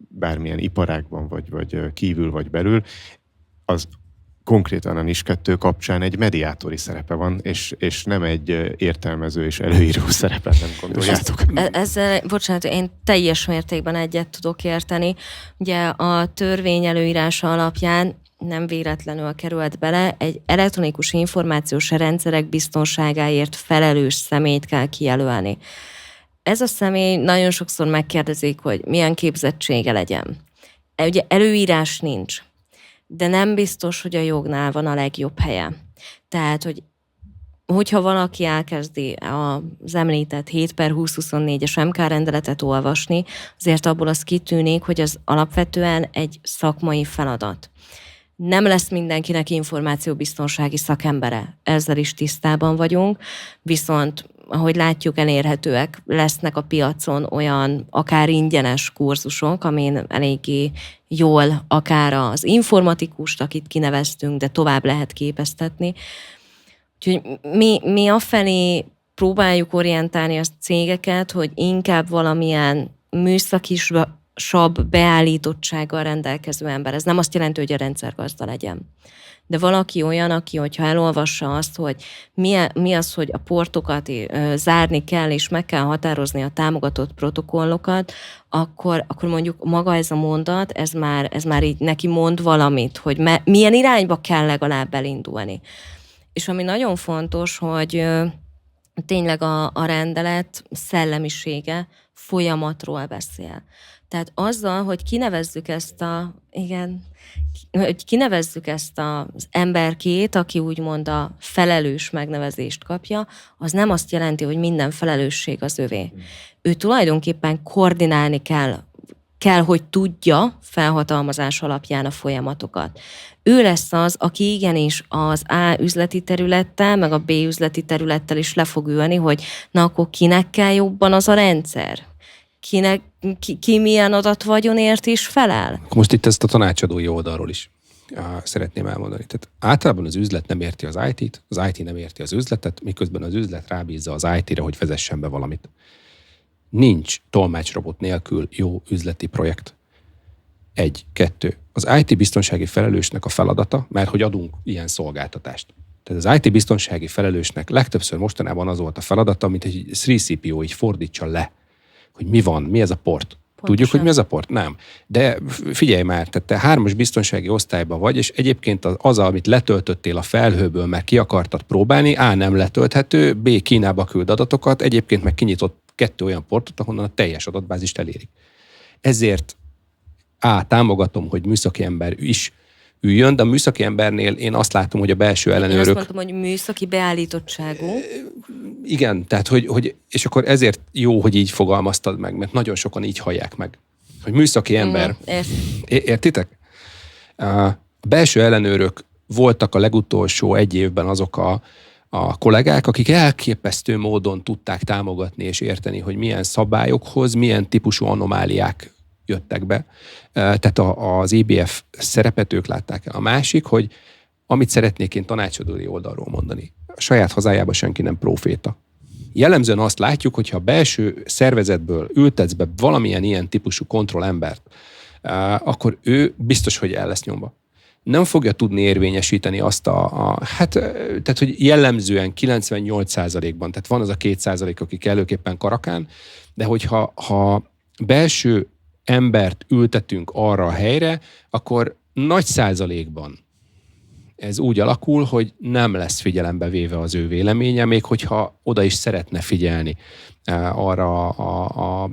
bármilyen iparágban, vagy kívül, vagy belül, az konkrétan a NIS2 kapcsán egy mediátori szerepe van, és nem egy értelmező és előíró szerepe, nem gondoljátok. Ezzel, bocsánat, én teljes mértékben egyet tudok érteni. Ugye a törvény előírása alapján nem véletlenül került bele, egy elektronikus információs rendszerek biztonságáért felelős személyt kell kijelölni. Ez a személy nagyon sokszor megkérdezik, hogy milyen képzettsége legyen. Ugye előírás nincs, de nem biztos, hogy a jognál van a legjobb helye. Tehát, hogyha valaki elkezdi az említett 7/2024-es MK rendeletet olvasni, azért abból az kitűnik, hogy az alapvetően egy szakmai feladat. Nem lesz mindenkinek információbiztonsági szakembere, ezzel is tisztában vagyunk, viszont ahogy látjuk, elérhetőek lesznek a piacon olyan akár ingyenes kurzusok, amin eléggé jól akár az informatikust, akit kineveztünk, de tovább lehet képeztetni. Úgyhogy mi afelé próbáljuk orientálni a cégeket, hogy inkább valamilyen műszakisabb beállítottsággal rendelkező ember. Ez nem azt jelenti, hogy a rendszergazda legyen. De valaki olyan, aki, hogyha elolvassa azt, hogy mi az, hogy a portokat zárni kell, és meg kell határozni a támogatott protokollokat, akkor mondjuk maga ez a mondat, ez már így neki mond valamit, hogy milyen irányba kell legalább elindulni. És ami nagyon fontos, hogy tényleg a rendelet szellemisége folyamatról beszél. Tehát azzal, hogy kinevezzük ezt az emberkét, aki úgymond a felelős megnevezést kapja, az nem azt jelenti, hogy minden felelősség az övé. Ő tulajdonképpen koordinálni kell, hogy tudja felhatalmazás alapján a folyamatokat. Ő lesz az, aki igenis az A üzleti területtel, meg a B üzleti területtel is le fog ülni, hogy na akkor kinek kell jobban az a rendszer? Ki milyen adatvagonért is felel? Most itt ezt a tanácsadói oldalról is szeretném elmondani. Tehát általában az üzlet nem érti az IT-t, az IT nem érti az üzletet, miközben az üzlet rábízza az IT-re, hogy vezessen be valamit. Nincs tolmácsrobot nélkül jó üzleti projekt. 1, 2. Az IT biztonsági felelősnek a feladata, mert hogy adunk ilyen szolgáltatást. Tehát az IT biztonsági felelősnek legtöbbször mostanában az volt a feladata, mint egy 3CPO így fordítsa le, hogy mi van, mi ez a port. Pontosan. Tudjuk, hogy mi ez a port? Nem. De figyelj már, tehát te 3-as biztonsági osztályban vagy, és egyébként az, amit letöltöttél a felhőből, mert ki akartad próbálni, A, nem letölthető, B, Kínába küld adatokat, egyébként meg kinyitott 2 olyan portot, ahonnan a teljes adatbázist elérik. Ezért A, támogatom, hogy műszaki ember is üljön, de a műszaki embernél én azt látom, hogy a belső ellenőrök... Én azt mondtam, hogy műszaki beállítottságú. Igen, tehát hogy és akkor ezért jó, hogy így fogalmaztad meg, mert nagyon sokan így hallják meg, hogy műszaki ember. Értitek? A belső ellenőrök voltak a legutolsó 1 évben azok a kollégák, akik elképesztő módon tudták támogatni és érteni, hogy milyen szabályokhoz, milyen típusú anomáliák jöttek be. Tehát az EBF szerepet ők látták el. A másik, hogy amit szeretnék én tanácsadói oldalról mondani, a saját hazájában senki nem proféta. Jellemzően azt látjuk, hogyha a belső szervezetből ültetsz be valamilyen ilyen típusú kontrollembert, akkor ő biztos, hogy el lesz nyomva. Nem fogja tudni érvényesíteni azt tehát, hogy jellemzően 98%-ban, tehát van az a 2%, aki kellőképpen karakán, de hogyha belső embert ültetünk arra a helyre, akkor nagy százalékban ez úgy alakul, hogy nem lesz figyelembe véve az ő véleménye, még hogyha oda is szeretne figyelni arra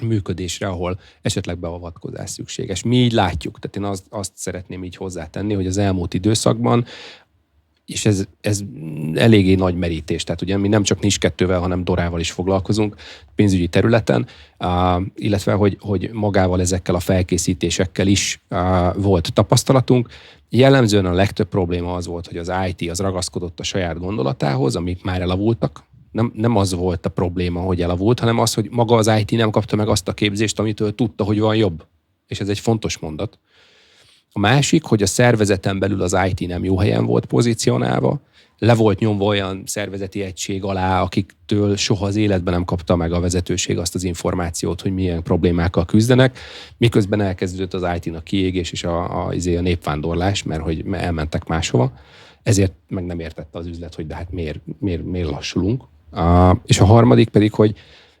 működésre, ahol esetleg beavatkozás szükséges. Mi így látjuk, tehát én azt szeretném így hozzátenni, hogy az elmúlt időszakban, és ez eléggé nagy merítés, tehát ugye mi nem csak NIS2-vel, hanem DORA-val is foglalkozunk pénzügyi területen, illetve hogy magával ezekkel a felkészítésekkel is volt tapasztalatunk. Jellemzően a legtöbb probléma az volt, hogy az IT az ragaszkodott a saját gondolatához, amik már elavultak. Nem az volt a probléma, hogy elavult, hanem az, hogy maga az IT nem kapta meg azt a képzést, amitől tudta, hogy van jobb. És ez egy fontos mondat. A másik, hogy a szervezeten belül az IT nem jó helyen volt pozícionálva, le volt nyomva olyan szervezeti egység alá, akiktől soha az életben nem kapta meg a vezetőség azt az információt, hogy milyen problémákkal küzdenek, miközben elkezdődött az IT-nak kiégés és a népvándorlás, mert hogy elmentek máshova. Ezért meg nem értette az üzlet, hogy de hát miért lassulunk. És a harmadik pedig, hogy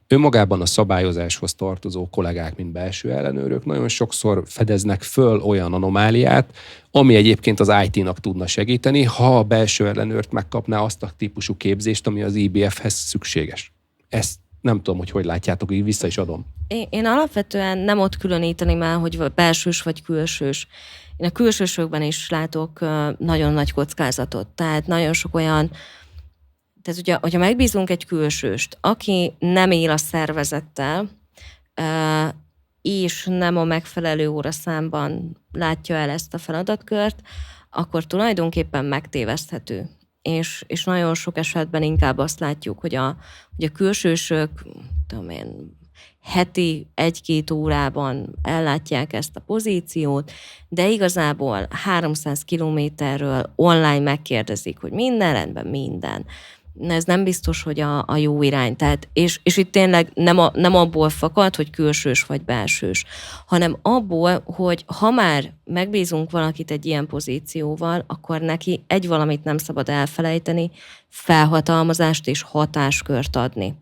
önmagában a szabályozáshoz tartozó kollégák, mint belső ellenőrök nagyon sokszor fedeznek föl olyan anomáliát, ami egyébként az IT-nak tudna segíteni, ha a belső ellenőrt megkapná azt a típusú képzést, ami az IBF-hez szükséges. Ezt nem tudom, hogy látjátok, így vissza is adom. Én alapvetően nem ott különíteném el, hogy belsős vagy külsős. Én a külsősökben is látok nagyon nagy kockázatot. Tehát nagyon sok olyan, tehát ugye, hogyha megbízunk egy külsőst, aki nem él a szervezettel, és nem a megfelelő óraszámban látja el ezt a feladatkört, akkor tulajdonképpen megtéveszthető. És nagyon sok esetben inkább azt látjuk, hogy a külsősök, tudom én, heti 1-2 órában ellátják ezt a pozíciót, de igazából 300 kilométerről online megkérdezik, hogy minden rendben, minden. Ez nem biztos, hogy a jó irány. Tehát, és itt tényleg nem abból fakad, hogy külsős vagy belsős, hanem abból, hogy ha már megbízunk valakit egy ilyen pozícióval, akkor neki egy valamit nem szabad elfelejteni, felhatalmazást és hatáskört adni.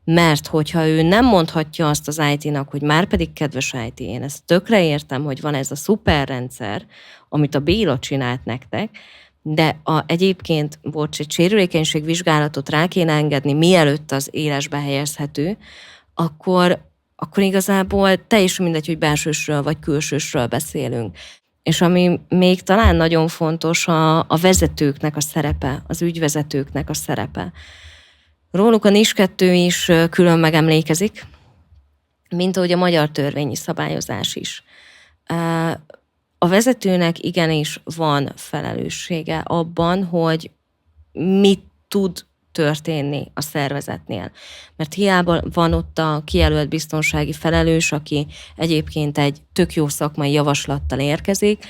Mert hogyha ő nem mondhatja azt az IT-nak, hogy már pedig kedves IT, én ezt tökre értem, hogy van ez a szuperrendszer, amit a Béla csinált nektek, de egyébként, egy sérülékenységvizsgálatot rá kéne engedni, mielőtt az élesbe helyezhető, akkor igazából teljesen mindegy, hogy belsősről vagy külsősről beszélünk. És ami még talán nagyon fontos, a vezetőknek a szerepe, az ügyvezetőknek a szerepe. Róluk a NIS2 is külön megemlékezik, mint ahogy a magyar törvényi szabályozás is. A vezetőnek igenis van felelőssége abban, hogy mit tud történni a szervezetnél. Mert hiába van ott a kijelölt biztonsági felelős, aki egyébként egy tök jó szakmai javaslattal érkezik,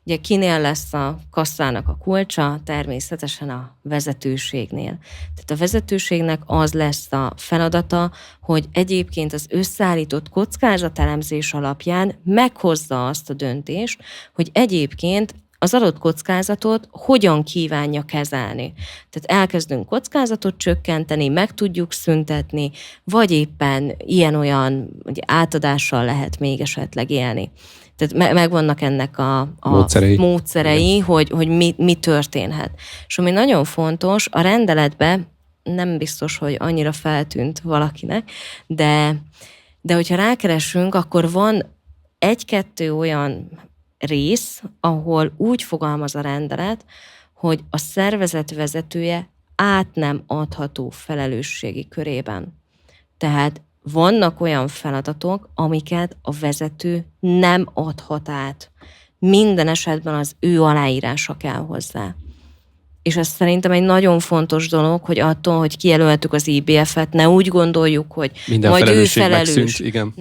ugye kinél lesz a kasszának a kulcsa? Természetesen a vezetőségnél. Tehát a vezetőségnek az lesz a feladata, hogy egyébként az összeállított kockázatelemzés alapján meghozza azt a döntést, hogy egyébként az adott kockázatot hogyan kívánja kezelni. Tehát elkezdünk kockázatot csökkenteni, meg tudjuk szüntetni, vagy éppen ilyen-olyan átadással lehet még esetleg élni. Tehát megvannak ennek a módszerei hogy mi történhet. És ami nagyon fontos, a rendeletben nem biztos, hogy annyira feltűnt valakinek, de hogyha rákeresünk, akkor van 1-2 olyan rész, ahol úgy fogalmaz a rendelet, hogy a szervezet vezetője át nem adható felelősségi körében. Tehát vannak olyan feladatok, amiket a vezető nem adhat át. Minden esetben az ő aláírása kell hozzá. És ez szerintem egy nagyon fontos dolog, hogy attól, hogy kijelöltük az IBF-et, ne úgy gondoljuk, hogy minden majd ő felelős. Megszűnt, igen.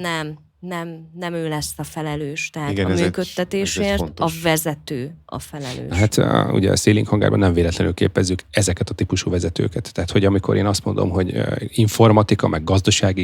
Nem ő lesz a felelős. Tehát igen, a működtetésért ez a vezető a felelős. Hát ugye a Szélénk hangárban nem véletlenül képezzük ezeket a típusú vezetőket. Tehát, hogy amikor én azt mondom, hogy informatika, meg gazdasági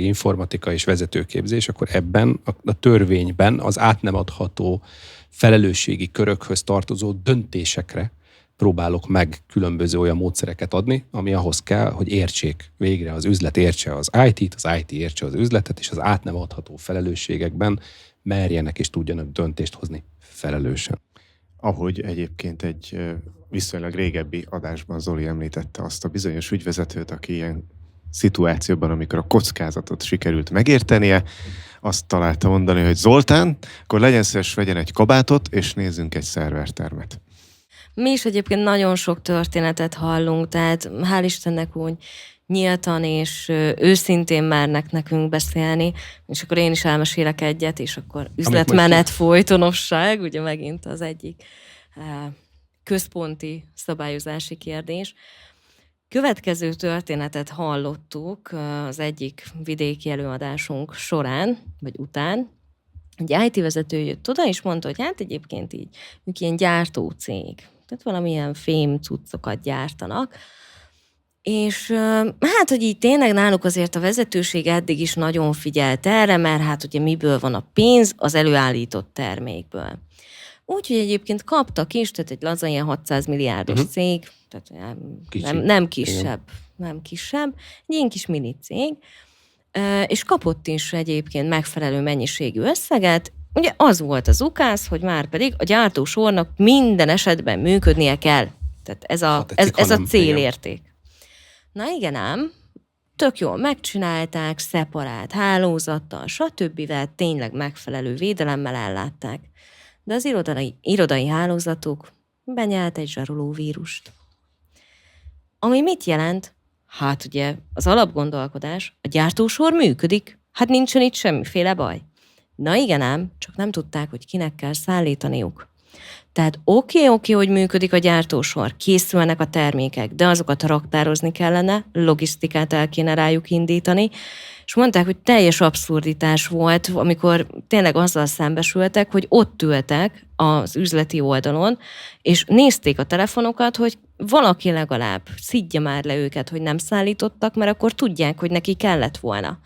informatika és vezetőképzés, akkor ebben a törvényben az át nem adható felelősségi körökhöz tartozó döntésekre próbálok meg különböző olyan módszereket adni, ami ahhoz kell, hogy értsék végre, az üzlet értse az IT-t, az IT értse az üzletet, és az át nem adható felelősségekben merjenek és tudjanak döntést hozni felelősen. Ahogy egyébként egy viszonylag régebbi adásban Zoli említette azt a bizonyos ügyvezetőt, aki ilyen szituációban, amikor a kockázatot sikerült megértenie, azt találta mondani, hogy Zoltán, akkor legyen szíves, vegyen egy kabátot, és nézzünk egy szervertermet. Mi is egyébként nagyon sok történetet hallunk, tehát hál' Istennek úgy nyíltan és őszintén mernek nekünk beszélni, és akkor én is elmesélek egyet, és akkor üzletmenet folytonosság, ugye megint az egyik központi szabályozási kérdés. Következő történetet hallottuk az egyik vidéki előadásunk során, vagy után. Egy IT vezető jött oda, és mondta, hogy hát egyébként így, ők ilyen gyártócég, tehát valamilyen fém cuccokat gyártanak, és hát, hogy így tényleg náluk azért a vezetőség eddig is nagyon figyelt erre, mert hát ugye miből van a pénz, az előállított termékből. Úgyhogy egyébként kaptak is, tehát egy laza ilyen 600 milliárdos cég, tehát nem kisebb, egy ilyen kis mini cég, és kapott is egyébként megfelelő mennyiségű összeget. Ugye az volt az ukáz, hogy már pedig a gyártósornak minden esetben működnie kell. Tehát ez a célérték. Na igen ám, tök jól megcsinálták, szeparált hálózattal, stb. Tényleg megfelelő védelemmel ellátták. De az irodai hálózatuk benyelt egy zsarolóvírust. Ami mit jelent? Hát ugye az alapgondolkodás, a gyártósor működik, hát nincsen itt semmiféle baj. Na igen ám, csak nem tudták, hogy kinek kell szállítaniuk. Tehát oké, hogy működik a gyártósor, készülnek a termékek, de azokat raktározni kellene, logisztikát el kéne rájuk indítani, és mondták, hogy teljes abszurditás volt, amikor tényleg azzal szembesültek, hogy ott ültek az üzleti oldalon, és nézték a telefonokat, hogy valaki legalább szidja már le őket, hogy nem szállítottak, mert akkor tudják, hogy neki kellett volna.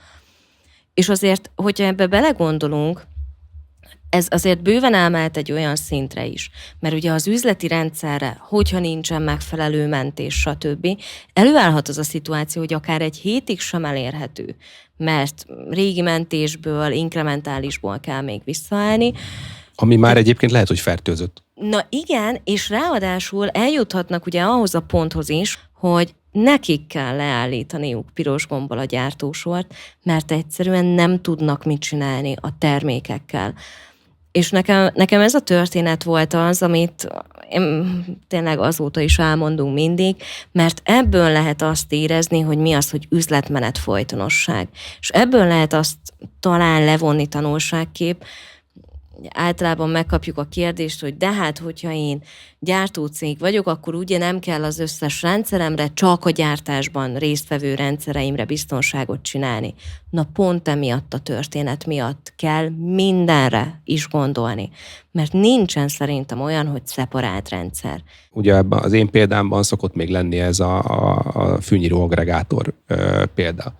És azért, hogyha ebbe belegondolunk, ez azért bőven elmehet egy olyan szintre is, mert ugye az üzleti rendszerre, hogyha nincsen megfelelő mentés, stb., előállhat az a szituáció, hogy akár egy hétig sem elérhető, mert régi mentésből, inkrementálisból kell még visszaállni. Ami már egyébként lehet, hogy fertőzött. Na igen, és ráadásul eljuthatnak ugye ahhoz a ponthoz is, hogy nekik kell leállítaniuk piros gombbal a gyártósort, mert egyszerűen nem tudnak mit csinálni a termékekkel. És nekem ez a történet volt az, amit én tényleg azóta is elmondunk mindig, mert ebből lehet azt érezni, hogy mi az, hogy üzletmenet folytonosság. És ebből lehet azt talán levonni tanulságkép. Általában megkapjuk a kérdést, hogy de hát, hogyha én gyártócég vagyok, akkor ugye nem kell az összes rendszeremre, csak a gyártásban résztvevő rendszereimre biztonságot csinálni. Na pont emiatt a történet miatt kell mindenre is gondolni. Mert nincsen szerintem olyan, hogy szeparált rendszer. Ugye az én példámban szokott még lenni ez a fűnyíró agregátor példa.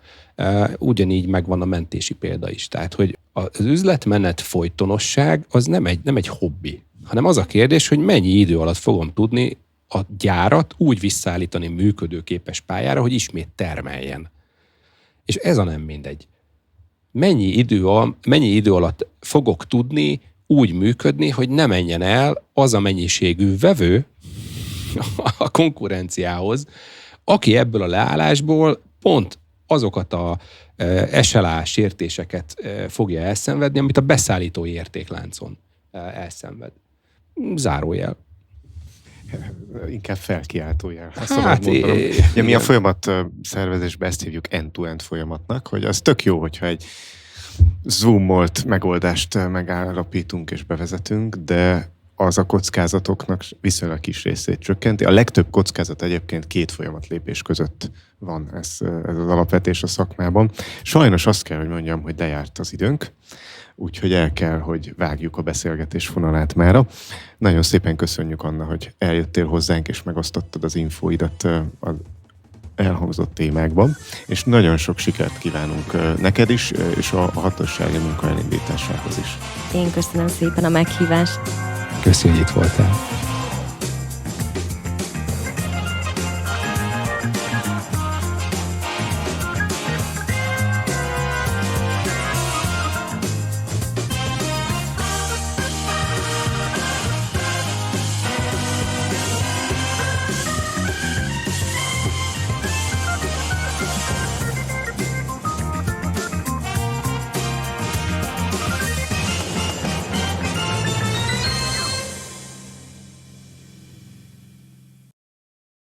Ugyanígy megvan a mentési példa is. Tehát, hogy az üzletmenet folytonosság az nem egy hobbi, hanem az a kérdés, hogy mennyi idő alatt fogom tudni a gyárat úgy visszaállítani működőképes pályára, hogy ismét termeljen. És ez a nem mindegy. Mennyi idő alatt fogok tudni úgy működni, hogy ne menjen el az a mennyiségű vevő a konkurenciához, aki ebből a leállásból pont azokat a SLA sértéseket fogja elszenvedni, amit a beszállítói értékláncon elszenved. Zárójel. Inkább felkiáltójel. Ugye mi a folyamat szervezésben ezt hívjuk end-to-end folyamatnak, hogy az tök jó, hogyha egy zoomolt megoldást megállapítunk és bevezetünk, de az a kockázatoknak viszonylag kis részét csökkenti. A legtöbb kockázat egyébként 2 folyamatlépés között van, ez az alapvetés a szakmában. Sajnos azt kell, hogy mondjam, hogy lejárt az időnk, úgyhogy el kell, hogy vágjuk a beszélgetés fonalát mára. Nagyon szépen köszönjük, Anna, hogy eljöttél hozzánk, és megosztottad az infóidat az elhangzott témákban, és nagyon sok sikert kívánunk neked is, és a hatósági munka elindításához is. Én köszönöm szépen a meghívást. Köszönjük, hogy itt voltál.